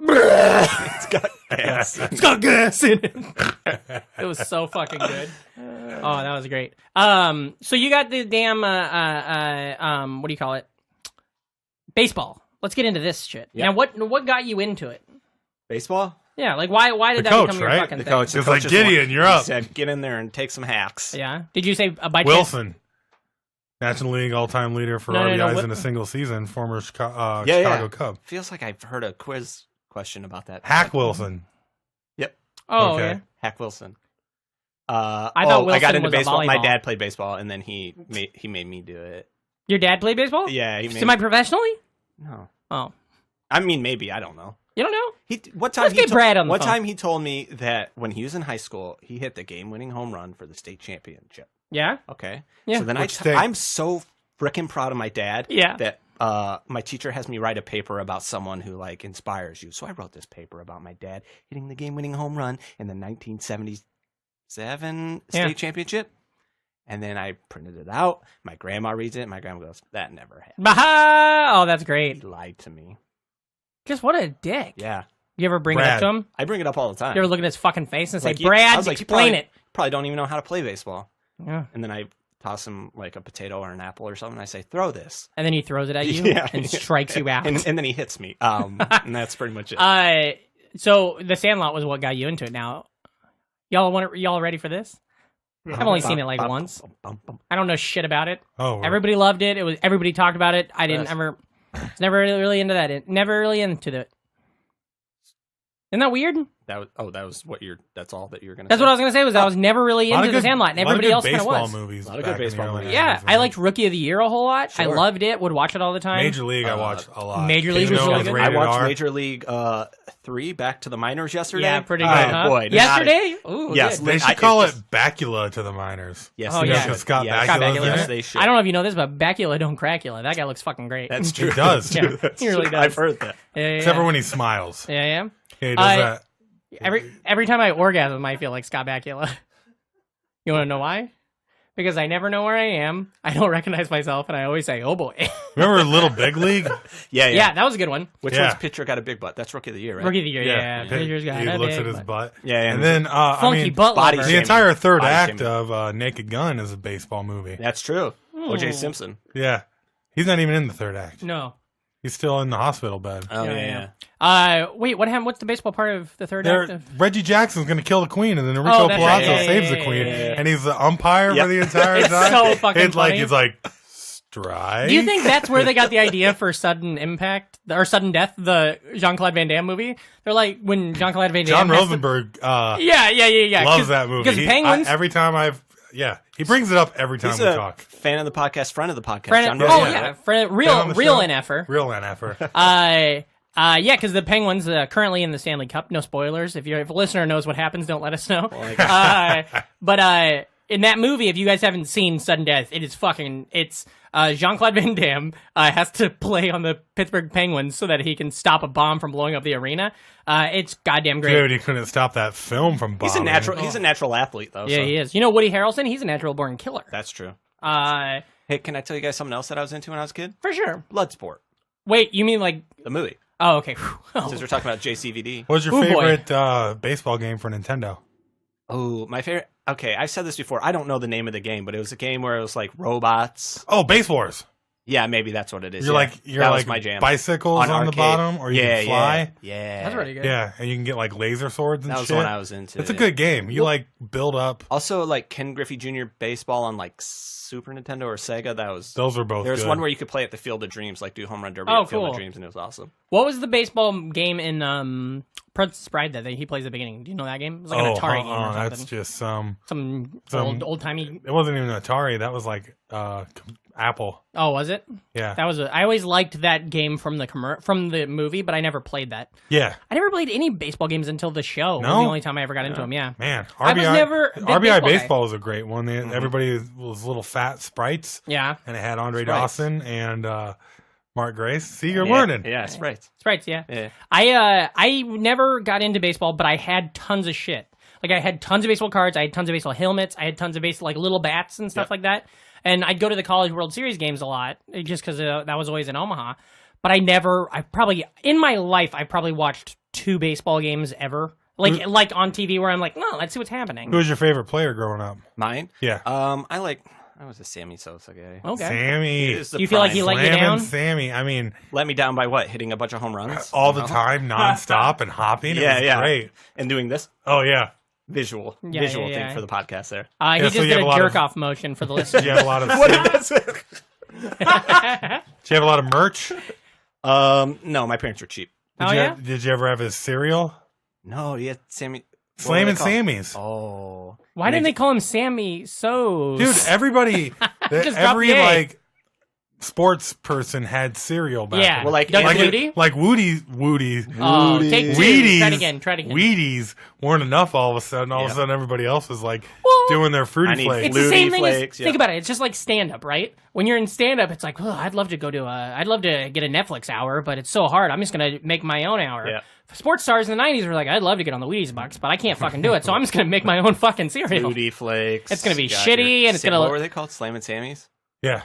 it's got gas. It's got gas in it. It was so fucking good. Oh, that was great. So you got the damn, what do you call it? Baseball. Let's get into this shit. Yeah. Now, what got you into it? Baseball? Yeah, like why did The that coach, become your right? fucking The thing? coach. It's like, Gideon, you're up. He said, get in there and take some hacks. Yeah. Did you say by chance? Wilson. National League all-time leader for RBIs in a single season, former Chicago Cub. Feels like I've heard a quiz question about that. Hack Wilson. Yep. Oh, Okay. yeah. Hack Wilson. I thought Wilson I got into was a baseball. My volleyball. dad played baseball, and then he made me do it. Your dad played baseball? Yeah. He made Semi-professionally? No. Oh. I mean, maybe. I don't know. You don't know? One get Brad on the phone. time he told me that when he was in high school, he hit the game-winning home run for the state championship. Yeah? Okay. Yeah. So then Which state? I'm so freaking proud of my dad. Yeah. That my teacher has me write a paper about someone who like inspires you. So I wrote this paper about my dad hitting the game-winning home run in the 1977 state championship. And then I printed it out. My grandma reads it. My grandma goes, "That never happened." Baha! Oh, that's great. He lied to me. Just what a dick. Yeah. You ever bring it up to him? I bring it up all the time. You ever look at his fucking face and say, Like, I Brad, was like, explain you it. probably don't even know how to play baseball. Yeah. And then I toss him like a potato or an apple or something. And I say, "Throw this." And then he throws it at you and strikes you out. And then he hits me. And that's pretty much it. So the Sandlot was what got you into it. Now, y'all ready for this? I've only seen it like once. I don't know shit about it. Oh, right. Everybody loved it. Everybody talked about it. I didn't ever. Was never really into that. Never really into it. Isn't that weird? That's all that you're gonna. That's say? what I was gonna say. I was never really into the Sandlot, and everybody else kind of was. Movies. A lot of good baseball movies. Yeah, I liked Rookie of the Year a whole lot. Sure. I loved it. Would watch it all the time. Major League, I watched a lot. Major League was really good. I watched Major League 3 Back to the Minors yesterday. Yeah, pretty good. Huh? Boy, yesterday? Ooh, yes, good. They should call it Bacula to the minors. Yes, because Scott Bakula's in it. They should. I don't know if you know this, but Bacula don't Crackula. That guy looks fucking great. That's true. He does. Yeah, he really does. I've heard that. Yeah. Except for when he smiles. Yeah. Yeah, he does that. Every time I orgasm, I feel like Scott Bakula. You want to know why? Because I never know where I am. I don't recognize myself, and I always say, "Oh boy." Remember Little Big League? Yeah, that was a good one. Which one's pitcher got a big butt? That's Rookie of the Year, right? Rookie of the Year, yeah. Pitcher's got he a looks big at his butt. Yeah, and then funky butt body lover. the entire third Body act shaming. of Naked Gun is a baseball movie. That's true. O.J. Simpson. Yeah, he's not even in the third act. No. He's still in the hospital bed. Oh yeah. Wait, what happened? What's the baseball part of the third act? Reggie Jackson's going to kill the queen, and then Enrico Palazzo saves the queen, and he's the umpire for the entire time. It's so fucking funny. It's like strike. Do you think that's where they got the idea for Sudden Impact or Sudden Death, the Jean-Claude Van Damme movie? They're like when Jean-Claude Van Damme. John Rosenberg. Yeah. Loves that movie. Because Penguins. Every time he brings it up every time we talk. Fan of the podcast, friend of the podcast. Real NFer. Real NFer. Yeah, because the Penguins currently in the Stanley Cup. No spoilers. If a listener knows what happens, don't let us know. But in that movie, if you guys haven't seen Sudden Death, it's Jean-Claude Van Damme has to play on the Pittsburgh Penguins so that he can stop a bomb from blowing up the arena. It's goddamn great. Dude, he couldn't stop that film from bombing. He's a natural athlete, though. Yeah, so. he is. You know Woody Harrelson? He's a natural born killer. That's true. Hey, can I tell you guys something else that I was into when I was a kid? For sure. Bloodsport. Wait, you mean like the movie? Oh, okay. Since we're talking about JCVD. What was your favorite baseball game for Nintendo? Oh, my favorite. Okay, I've said this before. I don't know the name of the game, but it was a game where it was like robots. Oh, Base Wars. Yeah, maybe that's what it is. You're like my jam. Bicycles on the bottom, or you can fly. Yeah, that's pretty good. Yeah, and you can get like laser swords and shit. That was the one I was into. It's a good game. You build up. Also, like Ken Griffey Jr. Baseball on like Super Nintendo or Sega. Those were both. There was good. one where you could play at the Field of Dreams, like do home run derby at Field of Dreams, and it was awesome. What was the baseball game in Princess Bride that he plays at the beginning? Do you know that game? It was like an Atari game or something. That's just some old timey. It wasn't even an Atari. That was like Apple. Oh, was it? Yeah. I always liked that game from the movie, but I never played that. Yeah. I never played any baseball games until the show. No? It was the only time I ever got into them. Yeah. Man, RBI baseball was a great one. Everybody was little fat sprites. Yeah. And it had Andre Dawson and Mark Grace. See, you're learning. Yeah, sprites. Sprites, yeah. I never got into baseball, but I had tons of shit. Like I had tons of baseball cards. I had tons of baseball helmets. I had tons of baseball like little bats and stuff like that. And I'd go to the College World Series games a lot just because that was always in Omaha. But in my life, I probably watched 2 baseball games ever. Like on TV where I'm like, no, let's see what's happening. Who was your favorite player growing up? Mine? Yeah. I was a Sammy Sosa guy. Okay. Sammy. Do you feel like he let you down? Sammy. I mean, let me down by what? Hitting a bunch of home runs? All the time, nonstop, and hopping. It was great. And doing this? Oh, yeah. Visual thing for the podcast there. He just did a jerk-off motion for the listeners. Did you have a lot of what is it? Did you have a lot of merch? No, my parents were cheap. Did you ever have his cereal? No, yeah, Sammy. Slammin' Sammy's. Oh. Why didn't they call him Sammy Sosa? Dude, every sports person had cereal back then. Well, like Woody's. Try it again. Wheaties weren't enough all of a sudden. All of a sudden, everybody else was like doing their Fruity Flakes. It's the same thing as, think about it. It's just like stand-up, right? When you're in stand-up, it's like, I'd love to get a Netflix hour, but it's so hard. I'm just going to make my own hour. Yeah. Sports stars in the 90s were like, I'd love to get on the Wheaties box, but I can't fucking do it, so I'm just going to make my own fucking cereal. Fruity Flakes. It's going to be shitty, and it's going to... What were they called? Slammin' Sammy's? Yeah.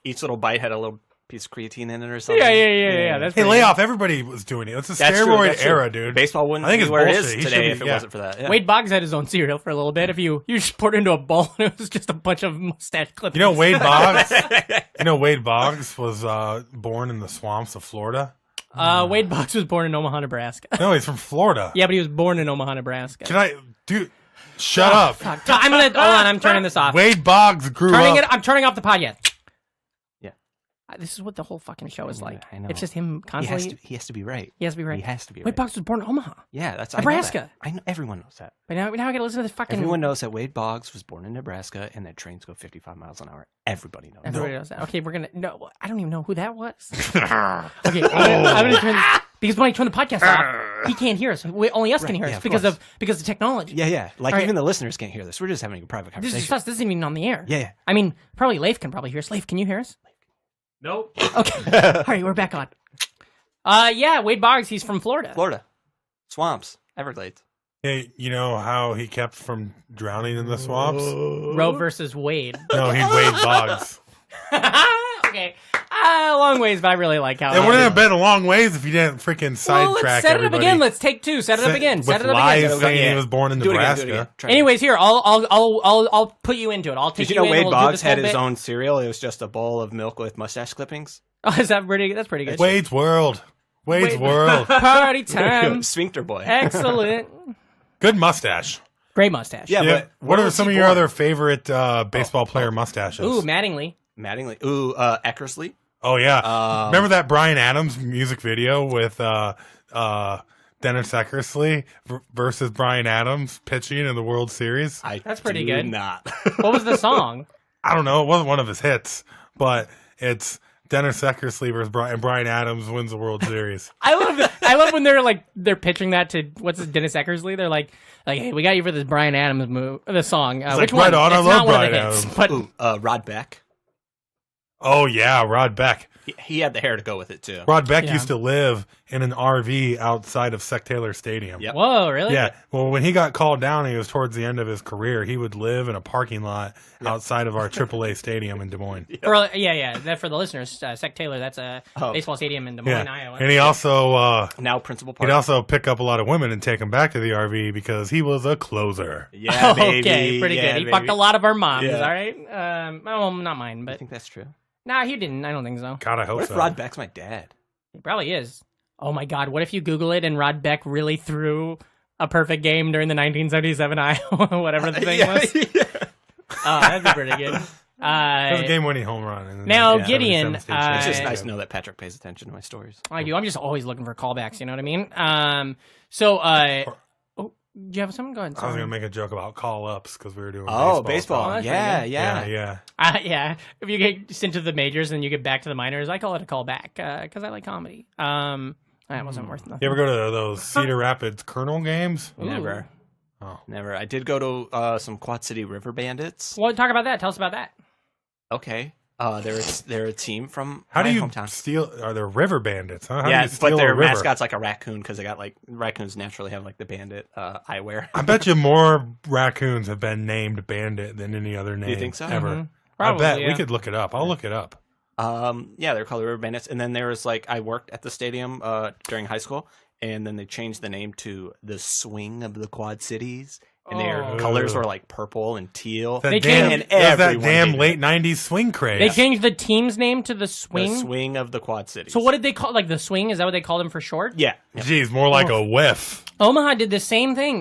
Each little bite had a little piece of creatine in it or something. Yeah. That's lay off. Everybody was doing it. It's a steroid era, dude. Baseball wouldn't be where it is today if it wasn't for that. Yeah. Wade Boggs had his own cereal for a little bit. If you just poured it into a bowl and it was just a bunch of mustache clippings. You know Wade Boggs? Wade Boggs was born in the swamps of Florida? Wade Boggs was born in Omaha, Nebraska. No, he's from Florida. Yeah, but he was born in Omaha, Nebraska. Shut up. Fuck. Hold on, I'm turning this off. Wade Boggs grew up. I'm turning off the pod yet. Yeah. This is what the whole fucking show is like. I know. It's just him constantly. He has to be right. He has to be right. He has to be right. Wade Boggs was born in Omaha. Yeah, that's Nebraska. I know everyone knows that. But now I gotta listen to this fucking. Everyone knows that Wade Boggs was born in Nebraska and that trains go 55 miles an hour. Everybody knows. Everybody knows that. Okay, we're gonna. No, I don't even know who that was. Okay, I'm gonna turn this, because when I turn the podcast off, he can't hear us. Only us can hear us because of technology. Yeah. Like even the listeners can't hear this. We're just having a private conversation. This is us. This isn't even on the air. Yeah. I mean, probably Leif can probably hear us. Leif, can you hear us? Nope. Okay. All right, we're back on. Yeah, Wade Boggs. He's from Florida. Swamps, Everglades. Hey, you know how he kept from drowning in the swamps? Roe versus Wade. No, he Wade Boggs. Okay. Long ways, but I really like how It wouldn't have been a long ways if you didn't freaking sidetrack let's set everybody. it up again. Let's take two. Set it up again. Set it up again. Saying he was born in Nebraska. Anyways, here I'll put you into it. I'll take Did you know in, Wade we'll Boggs do had this his whole own cereal? It was just a bowl of milk with mustache clippings. Oh, is that pretty? That's pretty good. Wade's World. Wade's World. Party time. Sphincter boy. Excellent. Good mustache. Great mustache. Yeah, but what are some of your other favorite baseball player mustaches? Ooh, Mattingly. Ooh, Eckersley. Oh yeah. Remember that Bryan Adams music video with Dennis Eckersley versus Bryan Adams pitching in the World Series? That's pretty good. Not. What was the song? I don't know. It wasn't one of his hits, but it's Dennis Eckersley versus Bryan Adams wins the World Series. I love when they're pitching that to Dennis Eckersley. They're like, hey, we got you for this Bryan Adams the song. Which one? Right on, I it's love not one Bryan of the hits, Adams. but Rod Beck. Oh yeah, Rod Beck. He had the hair to go with it too. Rod Beck used to live in an RV outside of Sec Taylor Stadium. Yep. Whoa, really? Yeah. Well, when he got called down, he was towards the end of his career. He would live in a parking lot outside of our AAA stadium in Des Moines. For the listeners, Sec Taylor, that's a baseball stadium in Des Moines, Iowa. And he also now principal partner. He'd also pick up a lot of women and take them back to the RV because he was a closer. Yeah, baby. Okay, pretty good. He fucked a lot of our moms. Yeah. All right. Well, not mine, but I think that's true. Nah, he didn't. I don't think so. God, I hope What so. if Rod Beck's my dad? He probably is. Oh my God! What if you Google it and Rod Beck really threw a perfect game during the 1977 Iowa, whatever the thing was? Oh, that'd be pretty good. It was a game-winning home run. And Now, Gideon, It's just nice to know that Patrick pays attention to my stories. I do. I'm just always looking for callbacks. You know what I mean? Do you have something? Go ahead. I was going to make a joke about call-ups because we were doing baseball. talk. Yeah. Yeah. If you get sent to the majors and you get back to the minors, I call it a callback because I like comedy. That wasn't worth nothing. You ever go to those Cedar Rapids Colonel games? Never. Oh. Never. I did go to some Quad City River Bandits. Well, talk about that. Tell us about that. Okay. They're a team from How do my you hometown. steal? Are there river bandits? Huh? How do Yeah, you steal but their a river? mascot's like a raccoon because they got raccoons naturally have the bandit eyewear. I bet you more raccoons have been named Bandit than any other name. You think so? Ever? Mm-hmm. I Probably, bet yeah. we could look it up. I'll look it up. Yeah, they're called the River Bandits. And then there was I worked at the stadium during high school, and then they changed the name to the Swing of the Quad Cities. And their colors were purple and teal. That and damn everyone late '90s swing craze. They changed the team's name to the Swing. The Swing of the Quad Cities. So what did they call the Swing? Is that what they called them for short? Yeah. Geez, more like a whiff. Omaha did the same thing.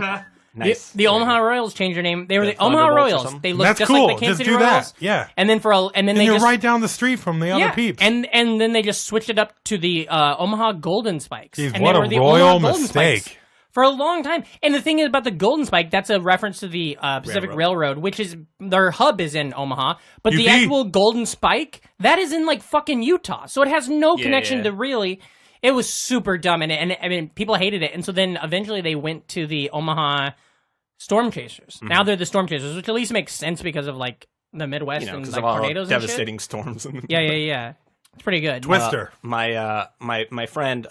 Nice. The Omaha Royals changed their name. They were the Thunderbolts Omaha or Royals. something? They looked That's just cool. like the Kansas Just City do Royals. that. Yeah. And then then they you're just right down the street from the other peeps. And then they just switched it up to the Omaha Golden Spikes. Jeez, and what they a were the royal Omaha Golden mistake. Spikes for a long time. And the thing is about the Golden Spike, that's a reference to the Pacific Railroad, which is their hub is in Omaha, but the actual Golden Spike that is in fucking Utah, so it has no connection to really. It was super dumb, and I mean people hated it, and so then eventually they went to the Omaha Storm Chasers. Now they're the Storm Chasers, which at least makes sense because of the Midwest and of all tornadoes devastating and shit. storms. Yeah. It's pretty good. Twister. My friend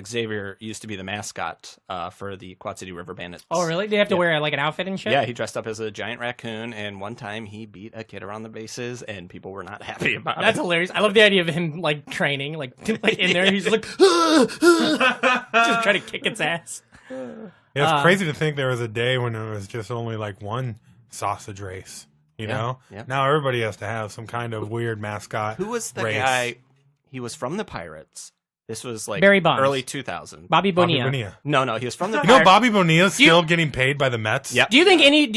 Xavier used to be the mascot for the Quad City River Bandits. Oh, really? Did they have to wear an outfit and shit? Yeah, he dressed up as a giant raccoon, and one time he beat a kid around the bases, and people were not happy about it. That's hilarious. I love the idea of him training, in there. He's just trying to kick its ass. Yeah, it's crazy to think there was a day when it was just only one sausage race. You know? Yeah. Now everybody has to have some kind of weird mascot. Who was the race. guy? He was from the Pirates. This was Barry Bonds. early 2000. Bobby Bonilla. Bobby Bonilla. No, he was from the You Pirates. know Bobby Bonilla's still getting paid by the Mets? Yep. Do you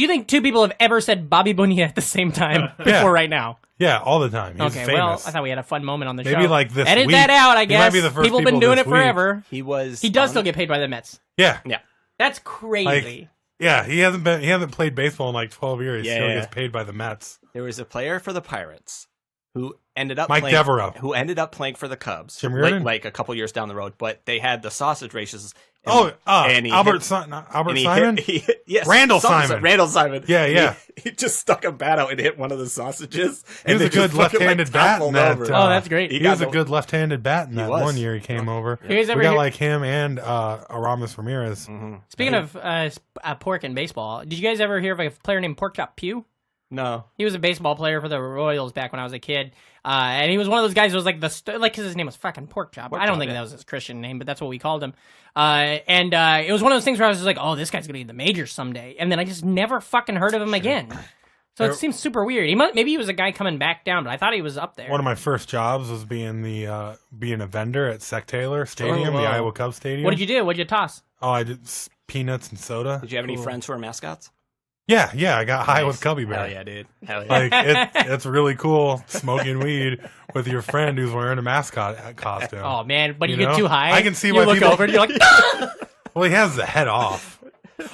think two people have ever said Bobby Bonilla at the same time before right now? Yeah, all the time. He's okay, famous. well, I thought we had a fun moment on the show. Maybe this Edit week. that out, I He guess. might be the first people have been people doing this it week. forever. He does still get paid by the Mets. Yeah. Yeah. That's crazy. Yeah, he hasn't played baseball in 12 years. He still gets paid by the Mets. There was a player for the Pirates who ended up Mike Devereaux. who ended up playing for the Cubs. Jim Reardon? A couple years down the road, but they had the sausage races. And Albert Simon? Yes, Randall Simon. Randall Simon. Yeah. He just stuck a bat out and hit one of the sausages. He was a good left-handed bat in that. Oh, that's great. He was a good left-handed bat in that one year he came over. You guys ever we got him and Aramis Ramirez. Speaking of pork in baseball, did you guys ever hear of a player named Pork Chop Pugh? No. He was a baseball player for the Royals back when I was a kid. And he was one of those guys who was like because his name was fucking Porkchop. I don't think that was his Christian name, but that's what we called him. And it was one of those things where I was just like, oh, this guy's going to be in the majors someday. And then I just never fucking heard of him again. So it seems super weird. Maybe he was a guy coming back down, but I thought he was up there. One of my first jobs was being a vendor at Sec Taylor Stadium, the Iowa Cubs Stadium. What did you do? What did you toss? Oh, I did peanuts and soda. Did you have any friends who were mascots? Yeah, I got high with Cubby Bear. Hell yeah, dude. Hell yeah. Like it's really cool smoking weed with your friend who's wearing a mascot costume. Oh man, but you get too high. I can see you why look people... over and you're like, well, he has the head off.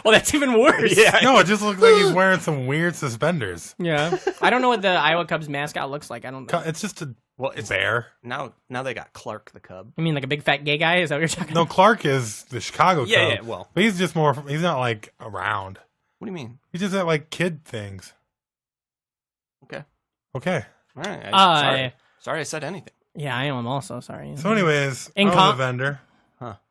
Well, that's even worse. Yeah, no, it just looks like he's wearing some weird suspenders. Yeah, I don't know what the Iowa Cubs mascot looks like. I don't know. It's just it's bear. Now they got Clark the Cub. You mean like a big fat gay guy? Is that what you're talking No, about? Clark is the Chicago Cub. Yeah, well. But he's just more, he's not like around. What do you mean? He's just at like kid things. Okay. All right. Sorry I said anything. Yeah, I am also sorry. So anyways, I was a vendor.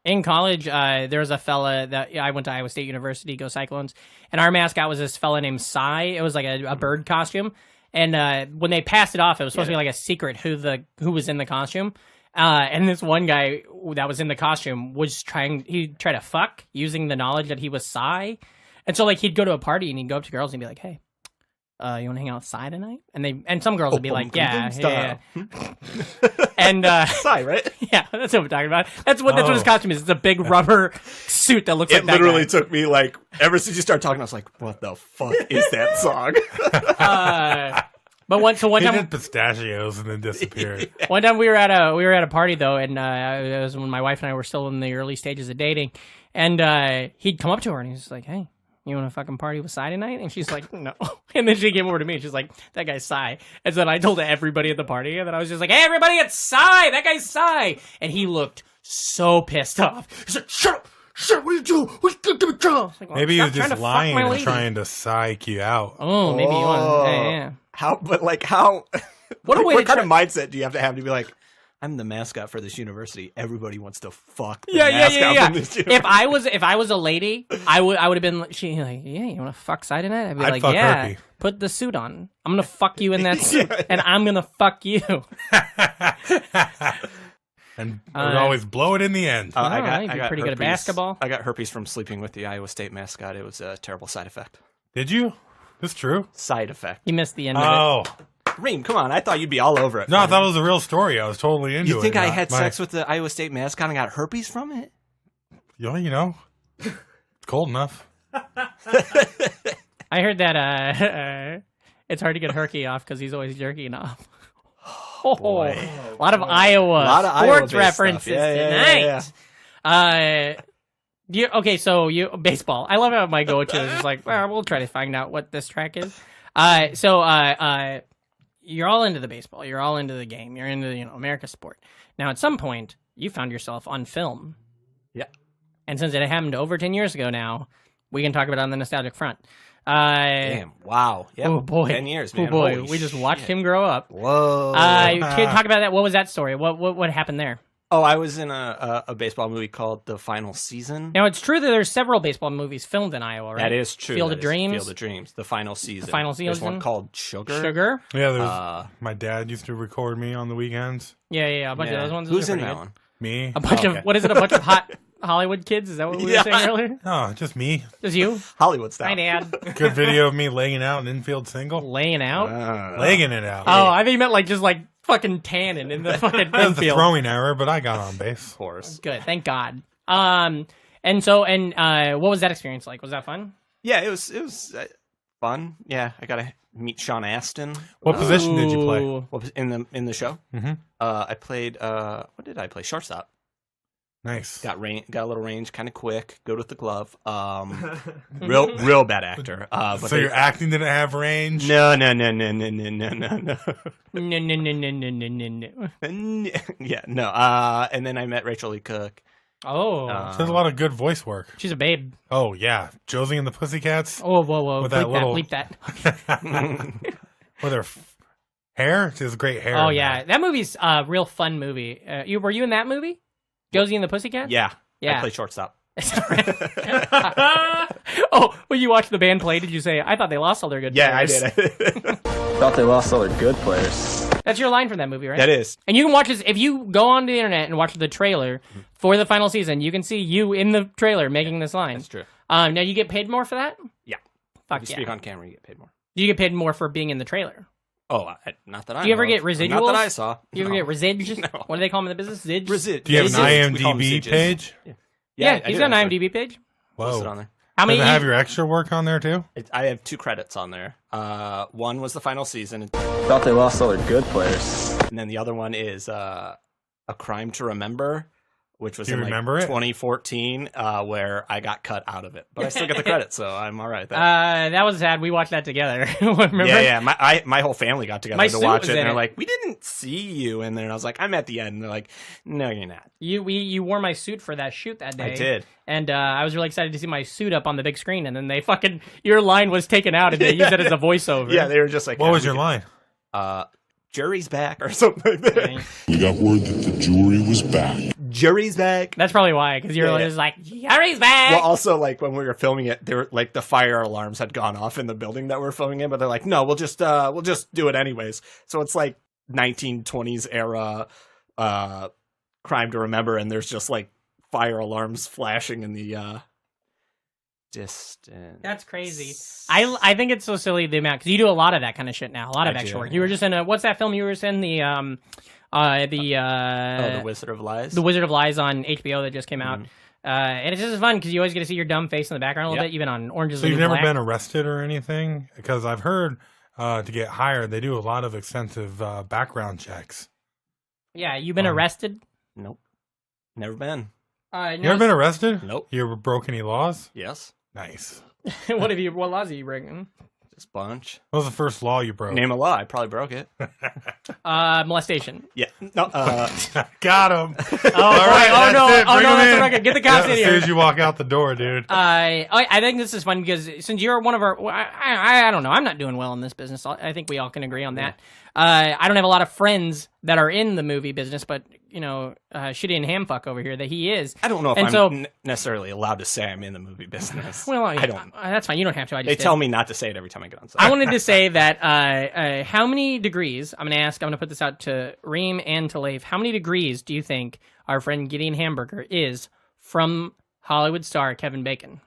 In college, there was a fella that I went to Iowa State University, go Cyclones, and our mascot was this fella named Cy. It was like a bird costume, and when they passed it off, it was supposed to be like a secret who was in the costume. And this one guy that was in the costume was he tried to fuck using the knowledge that he was Cy, and so like he'd go to a party and he'd go up to girls and be like, "Hey, you want to hang out with Cy tonight?" And some girls would be like, "Yeah." And Cy, right? Yeah, that's what we're talking about. That's what his costume is. It's a big rubber suit that looks like that. It literally guy. took me like ever since you started talking, I was like, "What the fuck is that song?" But one He time did pistachios and then disappeared. One time we were at a party though, and it was when my wife and I were still in the early stages of dating, and he'd come up to her and he's like, "Hey, you want to fucking party with Cy tonight?" And she's like, "No." And then she came over to me and she's like, "That guy's Cy." And so then I told everybody at the party, and then I was just like, "Hey, everybody, it's Cy. That guy's Cy." And he looked so pissed off. He's like, "Shut up. Shut up. What are you doing? What are you doing?" Like, well, Maybe he was stop just trying to fuck lying my and lady. trying to psych you out. Oh, maybe he was. Yeah. How? What kind of mindset do you have to be like, I'm the mascot for this university. Everybody wants to fuck the mascot from this university. If I was a lady, I would have been like, yeah, you want to fuck Cy tonight? I'd be like, fuck yeah, Herky. put the suit on. I'm gonna fuck you in that suit, and I'm gonna fuck you. And we'd always blow it in the end. I got pretty good at basketball. I got herpes from sleeping with the Iowa State mascot. It was a terrible side effect. Did you? That's true. Side effect. You missed the end of it. Ream, come on. I thought you'd be all over it. No, I thought it was a real story. I was totally into it. You think I had sex with the Iowa State mascot and got herpes from it? Yeah, you know. It's cold enough. I heard that it's hard to get Herky off because he's always jerking off. A lot of Iowa sports references tonight. So baseball. I love how my go-to is just like, well, we'll try to find out what this track is. You're all into the baseball. You're all into the game. You're into America's sport. Now, at some point, you found yourself on film. Yeah. And since it happened over 10 years ago now, we can talk about it on the nostalgic front. Damn! Wow! Yep. Oh boy! 10 years, man. Oh boy! Holy we just watched him grow up. Whoa! Can you talk about that? What was that story? What happened there? Oh, I was in a baseball movie called The Final Season. Now, it's true that there's several baseball movies filmed in Iowa, right? That is true. Field of Dreams. Field of Dreams. The Final Season. The Final Season. There's one called Sugar. Sugar. Yeah, there's my dad used to record me on the weekends. Yeah. A bunch of those ones. Who's in that one? Me. A bunch of, what is it, a bunch of hot Hollywood kids? Is that what we were saying earlier? No, just me. Just you? Hollywood style. Hi, Dad. Good video of me laying out an infield single. Laying out? Legging it out. Oh, I think you meant just fucking tanning in the fucking That was the infield. throwing error, but I got on base. Of course. Good, thank God. What was that experience like? Was that fun? Yeah, it was fun. Yeah, I got to meet Sean Astin. What position did you play? What was in the show? Mm-hmm. I played. What did I play? Shortstop. Nice. Got a little range, kind of quick. Good with the glove. Real bad actor. So your acting didn't have range? No. No. Yeah, no. And then I met Rachel Lee Cook. Oh, she does a lot of good voice work. She's a babe. Oh yeah, Josie and the Pussycats. Oh, whoa! With Bleep that. With her hair, she has great hair. Oh yeah, that movie's a real fun movie. Were you in that movie? Josie and the Pussycats? Yeah. I played shortstop. Oh, when you watched the band play, did you say, I thought they lost all their good players? Yeah, I did. Thought they lost all their good players. That's your line from that movie, right? That is. And you can watch this, if you go on the internet and watch the trailer for the final season, you can see you in the trailer making this line. That's true. Now, you get paid more for that? Yeah. Fuck if you speak on camera, you get paid more. Do you get paid more for being in the trailer? Oh, not that I know. Do you ever of. get residuals? Not that I saw. Do you ever get resids? No. What do they call them in the business? Zids? Resid. Do you have an We call them IMDb zidges. page? Yeah, he's got an IMDb page. Whoa. On there. How many? Does it have your extra work on there too? I have 2 credits on there. One was the final season. Thought they lost all their good players. And then the other one is A Crime to Remember, which was Do you in remember it? 2014, where I got cut out of it. But I still get the credit, so I'm all right with that. That was sad. We watched that together. Remember? Yeah. My whole family got together My to suit watch was it, in and they're it. like, "We didn't see you." And then I was like, "I'm at the end." And they're like, "No, you're not." You wore my suit for that shoot that day. I did. And I was really excited to see my suit up on the big screen, and then they your line was taken out, and they used it as a voiceover. Yeah, they were just like, What was your line? Jury's back or something like that. We got word that the jury was back. Jury's back. That's probably why, because you're just like, Jury's back! Well, also, like, when we were filming it, there were, like, the fire alarms had gone off in the building that we're filming in, but they're like, no, we'll just do it anyways. So it's like 1920s era Crime to Remember, and there's just, like, fire alarms flashing in the distance. That's crazy. I think it's so silly the amount, because you do a lot of that kind of shit now, a lot of extra work. You were just in what's that film you were in? The Wizard of Lies. The Wizard of Lies on HBO that just came out. And it's just fun because you always get to see your dumb face in the background a little bit, even on Orange is the So you've New never Black. been arrested or anything? Because I've heard to get hired, they do a lot of extensive background checks. Yeah, you've been arrested? Nope. Never been. You ever been arrested? Nope. You ever broke any laws? Yes. Nice. What laws are you breaking? Just a bunch. What was the first law you broke? Name a law. I probably broke it. Molestation. Yeah. No. Got him. All right. Oh no! That's a record. Get the cops in As here. soon as you walk out the door, dude. I think this is fun because since you're one of our, I don't know. I'm not doing well in this business. I think we all can agree on that. I don't have a lot of friends that are in the movie business, but you know, Gideon Hamfuck over here that he is. I don't know if I'm necessarily allowed to say I'm in the movie business. Well, I don't. That's fine. You don't have to. They tell me not to say it every time I get on set. I wanted to say that how many degrees, I'm going to put this out to Ream and to Leif, how many degrees do you think our friend Gideon Hamburger is from Hollywood star Kevin Bacon?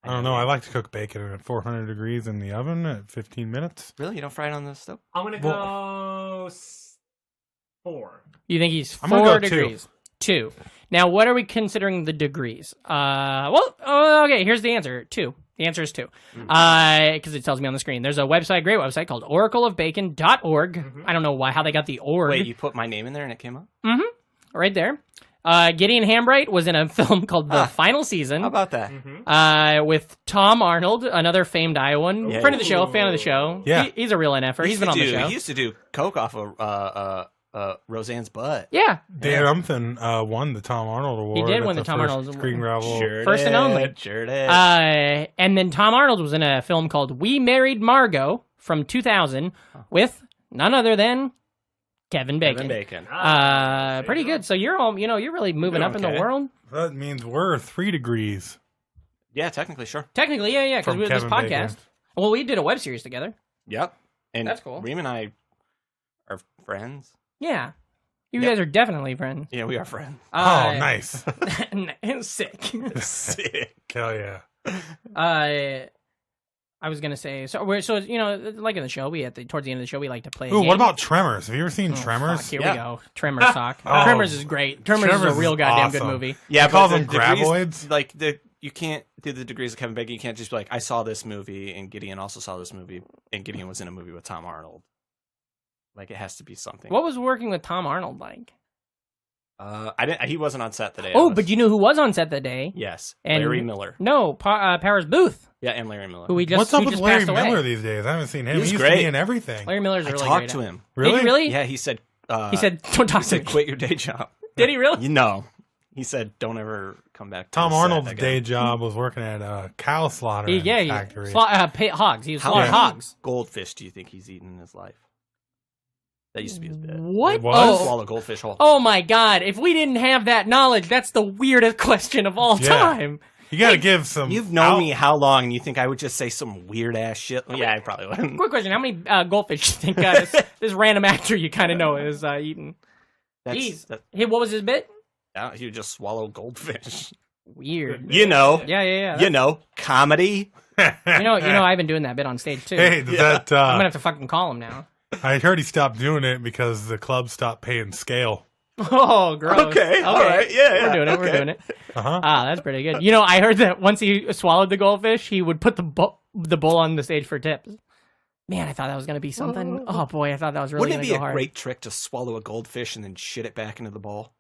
I don't know. I like to cook bacon at 400 degrees in the oven at 15 minutes. Really? You don't fry it on the stove? I'm going to go 4. You think he's I'm gonna 4 go degrees? 2. Now, what are we considering the degrees? Okay, here's the answer. 2. The answer is 2. Because it tells me on the screen. There's a website, great website, called oracleofbacon.org. how they got the org. Wait, you put my name in there and it came up? Right there. Gideon Hambright was in a film called The Final Season. How about that? With Tom Arnold, another famed Iowan, friend of the show, fan of the show. Yeah. He's a real NFer. He's been on the show. He used to do coke off of Roseanne's butt. Yeah. Dan Umphin won the Tom Arnold Award. He did at win the Tom first Arnold Screen Gravel. First and only. Sure did. And then Tom Arnold was in a film called We Married Margot from 2000 with none other than Kevin Bacon. Pretty good. So you're all, you're really moving up in the world. That means we're 3 degrees. Yeah, technically, sure. Technically, yeah, because From we did this Kevin podcast. Bacon. Well, we did a web series together. Yep. And that's cool. Ream and I are friends. Yeah. You guys are definitely friends. Yeah, we are friends. Oh, nice. Sick. Sick. Hell yeah. I was gonna say, like in the show, towards the end of the show, we like to play. Ooh, what about Tremors? Have you ever seen Tremors? Fuck, here we go. Tremors talk. Tremors is great. Tremors is a real goddamn good movie. Yeah, he calls them graboids. Like you can't do the degrees of Kevin Bacon. You can't just be like, I saw this movie, and Gideon also saw this movie, and Gideon was in a movie with Tom Arnold. Like it has to be something. What was working with Tom Arnold like? He wasn't on set today. Oh, but you know who was on set that day? Yes, And Larry Miller. No, Powers Booth. Yeah, and Larry Miller. Who we just What's up who with just Larry passed away. Miller these days? I haven't seen him. He's He used great. to be in everything. Larry Miller's I really talked great. to him. Really? Did he really? Yeah, he said. He said, "Don't talk He to said, me." "Quit your day job." Did he really? No. He said, "Don't ever come back." To Tom the set Arnold's again." day job was working at a cow slaughtering factory. Hogs. He was How slaughtering many hogs. goldfish do you think he's eaten in his life? That used to be his bit. What? It was? Swallow goldfish whole. Oh my God! If we didn't have that knowledge, that's the weirdest question of all time. You got to give some. You've known me how long, and you think I would just say some weird ass shit? Yeah, I probably wouldn't. Quick question: how many goldfish do you think this random actor you kind of know is eating? Jeez. Hey, what was his bit? Yeah, he would just swallow goldfish. Weird. You know. Yeah. You know, comedy. You know, I've been doing that bit on stage too. Hey, I'm gonna have to fucking call him now. I heard he stopped doing it because the club stopped paying scale. Oh, gross. Okay. All right. Yeah. We're doing it. That's pretty good. You know, I heard that once he swallowed the goldfish, he would put the bull on the stage for tips. Man, I thought that was going to be something. Oh, boy, I thought that was really Wouldn't it be hard. a great trick to swallow a goldfish and then shit it back into the bowl?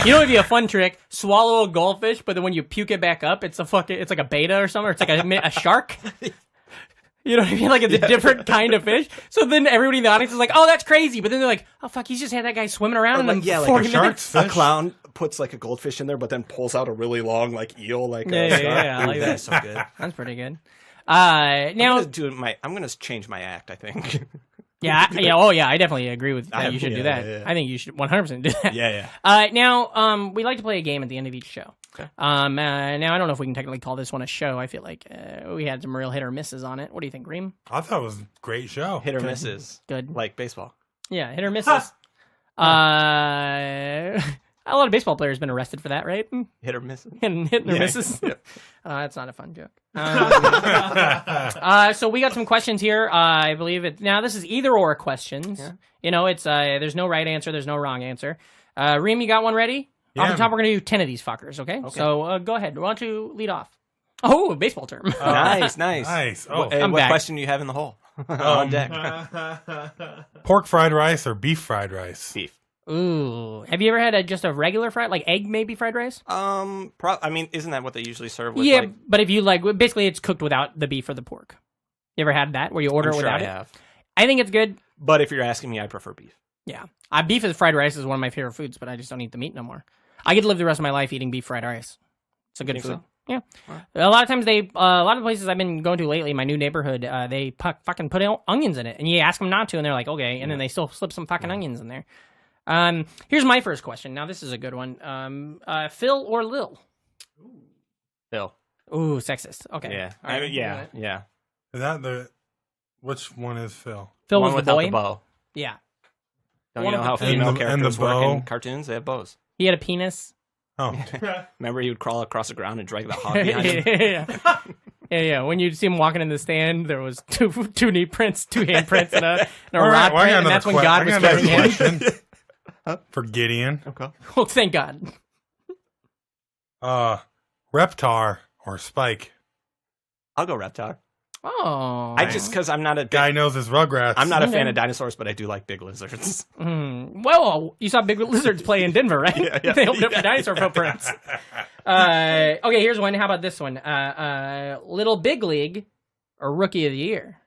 You know what would be a fun trick? Swallow a goldfish, but then when you puke it back up, it's like a beta or something, or it's like a shark. You know what I mean? Like, it's a different kind of fish. So then everybody in the audience is like, oh, that's crazy. But then they're like, oh, fuck, he's just had that guy swimming around in like 40 minutes. A clown puts like a goldfish in there, but then pulls out a really long like eel. Like yeah, I like that. That's so good. That's pretty good. Now I'm gonna change my act, I think. Yeah, I definitely agree with that. You should do that. Yeah. I think you should 100% do that. Yeah. Now, we like to play a game at the end of each show. Okay. Now, I don't know if we can technically call this one a show. I feel like we had some real hit or misses on it. What do you think, Ream? I thought it was a great show. Hit or misses. Good. Like baseball. Yeah, hit or misses. A lot of baseball players have been arrested for that, right? Hit or misses. Hit or misses. Yep. That's not a fun joke. So we got some questions here. I believe it. Now this is either or questions. Yeah. You know, it's there's no right answer. There's no wrong answer. Reem, you got one ready? Yeah. Off the top, we're gonna do 10 of these fuckers. Okay. So go ahead. Why don't you lead off? Oh, a baseball term. Nice. Oh, what question do you have in the hole? On deck. Pork fried rice or beef fried rice? Beef. Ooh, have you ever had just a regular fried, like egg maybe fried rice? I mean, isn't that what they usually serve with? Yeah, but if you basically it's cooked without the beef or the pork. You ever had that where you order it without it? I have. I think it's good. But if you're asking me, I prefer beef. Yeah, beef is fried rice is one of my favorite foods, but I just don't eat the meat no more. I get to live the rest of my life eating beef fried rice. It's a good food. So? Yeah. Right. A lot of times a lot of places I've been going to lately, my new neighborhood, they fucking put onions in it, and you ask them not to, and they're like, okay, and then they still slip some fucking onions in there. Here's my first question. Now, this is a good one. Phil or Lil? Phil. Ooh, sexist. Okay. Yeah. Right. Yeah. Is that which one is Phil? Phil one was the boy. The bow. Yeah. Don't you know how female characters work in cartoons? They have bows. He had a penis. Oh. Remember, he would crawl across the ground and drag the hog behind him? Yeah. When you'd see him walking in the stand, there was two knee prints, two hand prints, and a All rod right, print, and that's when God was carrying him. For Gideon. Okay. Well, thank God. Reptar or Spike? I'll go Reptar. Oh. Because I'm not a guy knows his Rugrats. I'm not a fan of dinosaurs, but I do like big lizards. Well, you saw big lizards play in Denver, right? Yeah. They opened up the dinosaur footprints. Okay, here's one. How about this one? Little Big League or Rookie of the Year?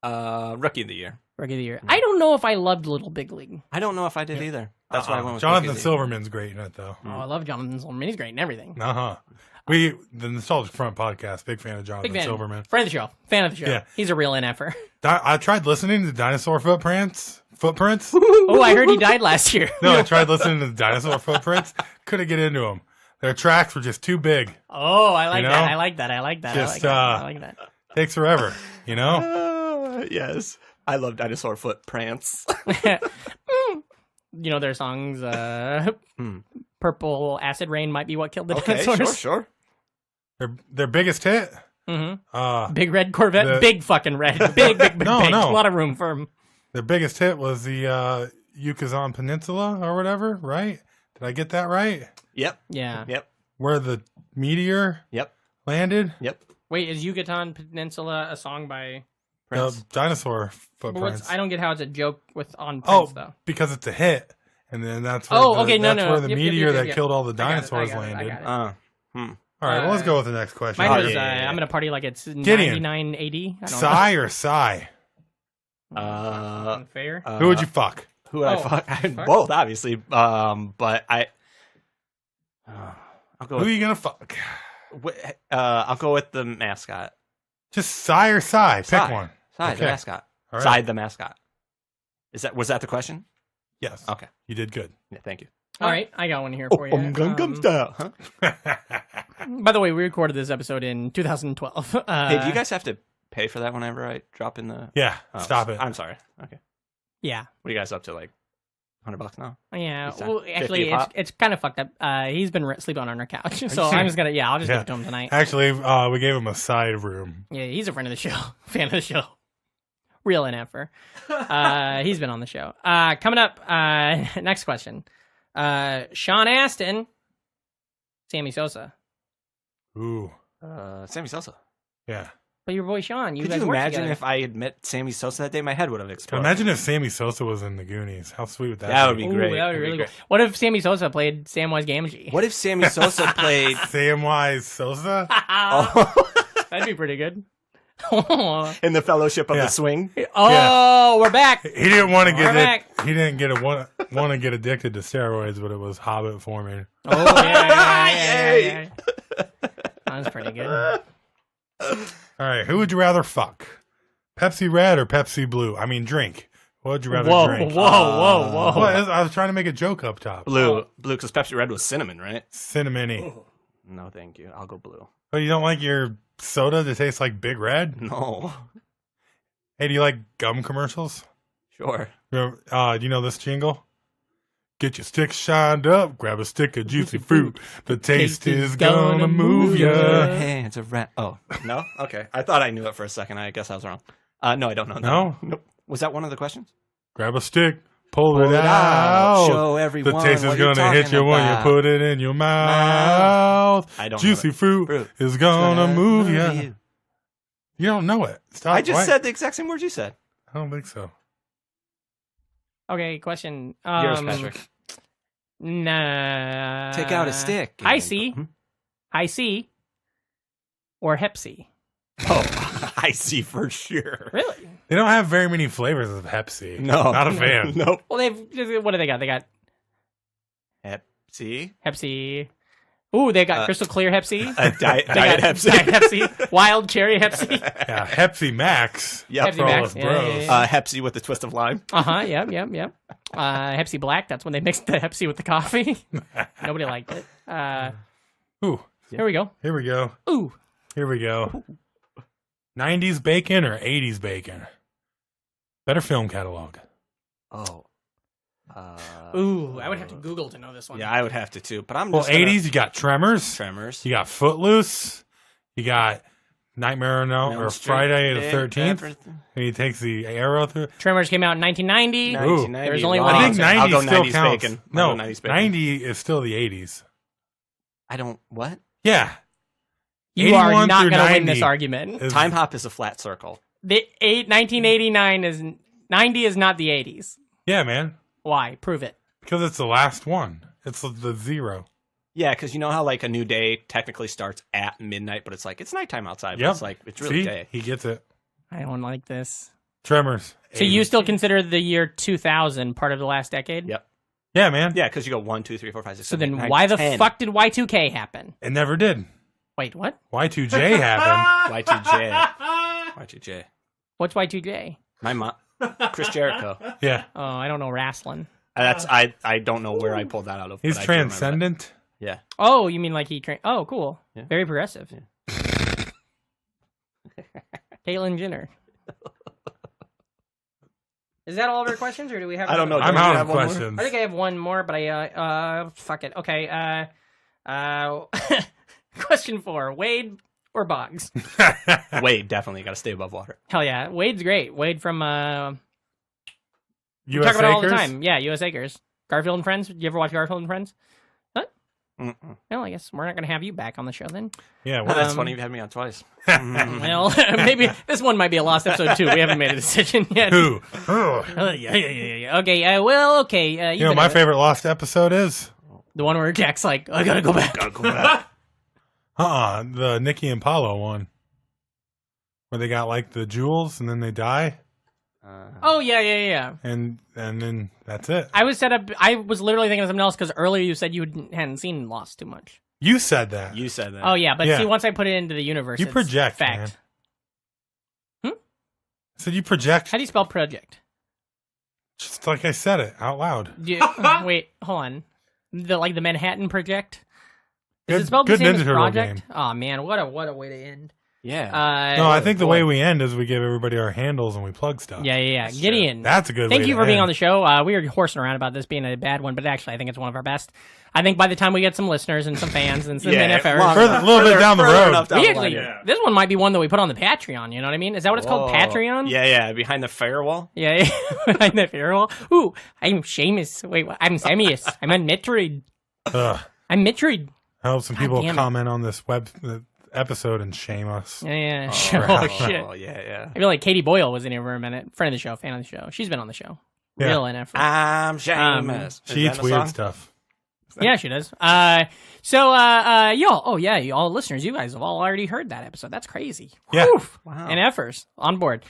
Rookie of the Year. Rookie of the Year. I don't know if I loved Little Big League. I don't know if I did either. That's why I went with Jonathan Silverman's great in it, though. Oh, I love Jonathan Silverman. He's great in everything. The Nostalgic Front podcast, big fan of Jonathan Silverman. Friend of the show. Fan of the show. Yeah. He's a real NFer. I tried listening to Dinosaur Footprints. Oh, I heard he died last year. No, I tried listening to the Dinosaur Footprints. Couldn't get into them. Their tracks were just too big. Oh, I like that. I like that. I like that. Takes forever, you know? Yes. I love Dinosaur Footprints. You know their songs, Purple Acid Rain might be what killed the dinosaurs. Sure. Their biggest hit? Mm-hmm. Big red Corvette, big fucking red. Big. No. A lot of room for them. Their biggest hit was the Yucatan Peninsula or whatever, right? Did I get that right? Yep. Yeah. Yep. Where the meteor landed? Yep. Wait, is Yucatan Peninsula a song by Prince? The Dinosaur Footprints. I don't get how it's a joke on Prince, though. Because it's a hit. And then that's where where the meteor that killed all the dinosaurs landed. All right, well, let's go with the next question. Mine was, I'm going to party like it's 9980. Sigh or Sigh? Unfair. Who would you fuck? Who would I fuck? Both, obviously. But I... I'll go Who are you going to fuck? I'll go with the mascot. Just Sigh or Sigh? Pick one. Sigh, the mascot. Right. Sigh, the mascot. Was that the question? Yes. Okay. You did good. Yeah, thank you. All right, I got one here for you. Gangnam Style. Huh? By the way, we recorded this episode in 2012. Hey, do you guys have to pay for that whenever I drop in the? Yeah, stop it. I'm sorry. Okay. Yeah. What are you guys up to? Like $100 now? Yeah. Each time? Well, actually, 50 a pop? it's kind of fucked up. He's been sleeping on our couch, so I'm just gonna I'll just give it to him tonight. Actually, we gave him a side room. Yeah, he's a friend of the show, fan of the show, real NFer. He's been on the show. Coming up, next question. Sean Astin, Sammy Sosa. Ooh. Sammy Sosa. Yeah. But your boy Sean, Could guys you work imagine together. if I had met Sammy Sosa that day? My head would have exploded. Imagine if Sammy Sosa was in the Goonies. How sweet would that be? That would be great. Ooh, that would be really great. cool. What if Sammy Sosa played Samwise Gamgee? What if Sammy Sosa played Samwise Sosa? That'd be pretty good. in the Fellowship of the Swing? Oh, we're back. He didn't want to We're get it. back. He didn't want to get addicted to steroids, but it was Hobbit forming. Oh yeah. That was pretty good. All right, who would you rather fuck? Pepsi Red or Pepsi Blue? I mean, drink. What would you rather drink? Whoa. Well, I was trying to make a joke up top. Blue, because Pepsi Red was cinnamon, right? Cinnamony. No, thank you. I'll go blue. Oh, you don't like your soda to taste like Big Red? No. Hey, do you like gum commercials? Sure. Do you know this jingle? Get your sticks shined up, grab a stick of juicy fruit. The taste is gonna move ya. Hands around. Oh, no? Okay. I thought I knew it for a second. I guess I was wrong. No, I don't know. No? Nope. Was that one of the questions? Grab a stick, pull it out. Show everyone the taste is what you're gonna hit talking you when you about. put it in your mouth. I don't know Juicy that. fruit is gonna move ya. you. You don't know it. Stop. I just Why? said the exact same words you said. I don't think so. Okay, question. Yours, Patrick. Nah. Take out a stick. I see. I see. Or Hep C. Oh, I see for sure. Really? They don't have very many flavors of Pepsi. No. Not a fan. Nope. Well, what do they got? They got Pepsi. Hep C. Ooh, they got crystal clear Hep C. Diet Hep C. Diet Hep C. Wild cherry Hep C. Yeah, Pepsi Max. Yep. Pepsi Max. Bros. Yeah. Hep C with the twist of lime. Yep. Hep C Black. That's when they mixed the Hep C with the coffee. Nobody liked it. Ooh. Here we go. Here we go. Ooh. Here we go. 90s bacon or 80s bacon? Better film catalog. Oh. Ooh, I would have to Google to know this one. Yeah, I would have to too. But I'm Well, just gonna... 80s, you got Tremors. Tremors. You got Footloose. You got Nightmare on Elm or Street, Friday the yeah, 13th. everything. And he takes the arrow through. Tremors came out in 1990. 1990. There's only Wrong. one I think answer. 90 I'll go still 90s counts. bacon. No, I'll go 90s bacon. 90 is still the 80s. I don't... What? Yeah. You are 81 not through going to win 90 this argument. is- Time hop is a flat circle. The 1989 is 90 is not the 80s. Yeah, man. Why? Prove it. Because it's the last one. It's the zero. Yeah, because you know how like a new day technically starts at midnight, but it's like it's nighttime outside. But Yep. it's like it's really See? day. He gets it. I don't like this. Tremors. So you still consider the year 2000 part of the last decade? Yep. Yeah, man. Yeah, because you go 1, 2, 3, 4, 5, 6. So 7, 8, then 9, why the 10. fuck did Y2K happen? It never did. Wait, what? Y2J happened. Y2J. Y2J. What's Y2J? My mom, Chris Jericho. Yeah. Oh, I don't know wrestling. That's I don't know where I pulled that out of. He's but I do remember that. transcendent. Yeah. Oh, you mean like he trained? Oh, cool. Yeah. Very progressive. Caitlyn Jenner. Is that all of our questions, or do we have? I don't know. I'm Do we out have of one more? questions. I think I have one more, but fuck it. Okay. Question 4: Wade or Boggs? Wade, definitely got to stay above water. Hell yeah, Wade's great. Wade from we US talk about it all the Acres? time. Yeah, U.S. Acres. Garfield and Friends. Did you ever watch Garfield and Friends? What? Mm-mm. Well, I guess we're not going to have you back on the show then. Yeah, Oh, well, that's funny. You've had me on twice. Well, maybe this one might be a lost episode too. We haven't made a decision yet. who? Yeah. Okay. Well, okay. You know, my favorite lost episode is the one where Jack's like, "I gotta go back." the Nikki and Paulo one, where they got like the jewels and then they die, Oh yeah. and then that's it. I was literally thinking of something else because earlier you said you hadn't seen Lost too much. You said that. You said that. Oh yeah, but Yeah. see, once I put it into the universe, You it's project, fact. I said you project. How do you spell project? Just like I said it out loud. Wait, hold on. the Manhattan Project. Is Good- it spelled good the same Ninja as Turtle Project? game. Oh man, what a way to end. Yeah. No, I think the way we end is we give everybody our handles and we plug stuff. Yeah. Gideon. That's a good Thank way you to for being end. on the show. We were horsing around about this being a bad one, but actually I think it's one of our best. I think by the time we get some listeners and some fans and some NFers, a little bit down the road. we actually, this one might be one that we put on the Patreon. You know what I mean? Is that what it's called? Patreon? Yeah, behind the firewall. Yeah, behind the firewall. Ooh, I'm Seamus. Wait, I'm Samus. I'm on Metroid. Ugh. I'm Metroid. I hope some God people damn it. comment on this episode and shame us. Yeah. crap. Shit. Yeah. I feel like Katie Boyle was in here for a minute. Friend of the show, fan of the show. She's been on the show. Yeah. Real NFer. I'm Seamus. She eats weird stuff. Yeah, she does. Y'all. Oh yeah, y'all listeners, you guys have all already heard that episode. That's crazy. Yeah. Wow. NFers on board.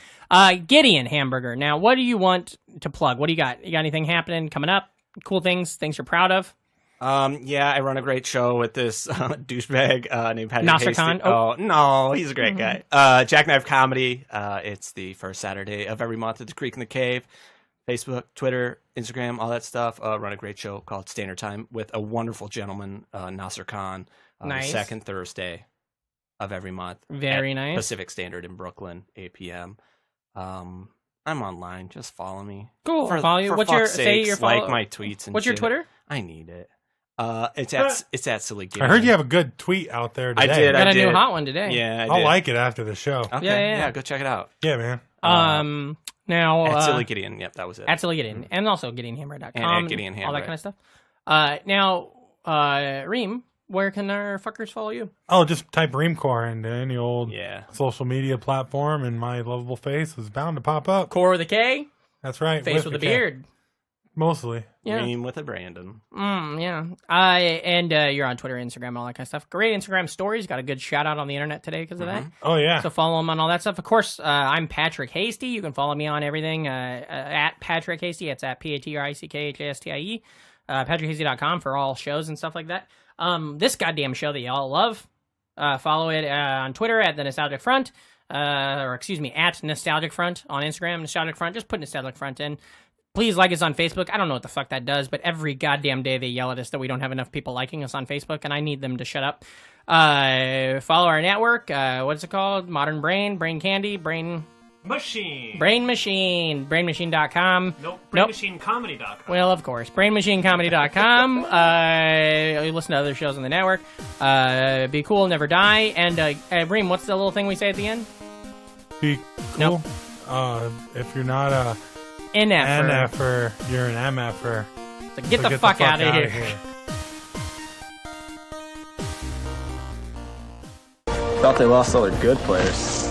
Gideon Hamburger. Now, what do you want to plug? What do you got? You got anything happening coming up? Cool things you're proud of? Yeah, I run a great show with this douchebag named Patrick Nasser Hasty. Khan? Oh, no, he's a great guy. Jackknife Comedy. It's the first Saturday of every month at the Creek in the Cave. Facebook, Twitter, Instagram, all that stuff. Run a great show called Standard Time with a wonderful gentleman, Nasser Khan. Nice. The second Thursday of every month. Very at nice. Pacific Standard in Brooklyn, 8 p.m. I'm online. Just follow me. Cool. For, Follow you. for What's fuck's your sakes, your follow? like my tweets and What's your shit. Twitter? I need it. It's at Silly Gideon. I heard you have a good tweet out there today. I did. Got a new hot one today. Yeah, I'll like it after the show. Okay. Yeah. Go check it out. Yeah, man. Now At Silly Gideon. Yep, that was it. At Silly Gideon, and also GideonHambright.com. And at Gideon all that Hambright. kind of stuff. Now, Ream, where can our fuckers follow you? Oh, just type Reamcore into any old Yeah. social media platform, and my lovable face is bound to pop up. Core with a K, That's right. face with a K. beard. Mostly. Yeah. Ream with a Brandon. Yeah. And you're on Twitter, Instagram, all that kind of stuff. Great Instagram stories. Got a good shout out on the internet today because of that. Oh, yeah. So follow him on all that stuff. Of course, I'm Patrick Hasty. You can follow me on everything at Patrick Hasty. It's at PatrickHastie. PatrickHasty.com for all shows and stuff like that. This goddamn show that y'all love. Follow it on Twitter at The Nostalgic Front. At Nostalgic Front on Instagram. Nostalgic Front. Just put Nostalgic Front in. Please like us on Facebook. I don't know what the fuck that does, but every goddamn day they yell at us that we don't have enough people liking us on Facebook, and I need them to shut up. Follow our network. What's it called? Modern Brain, Brain Candy, Brain Machine. BrainMachine. Nope. BrainMachineComedy.com. Well, of course. BrainMachineComedy.com. You listen to other shows on the network. Be cool, never die. And, Ream, what's the little thing we say at the end? Be cool. If you're not a NFer, you're an MFer. So get the fuck out of here. Thought they lost all their good players.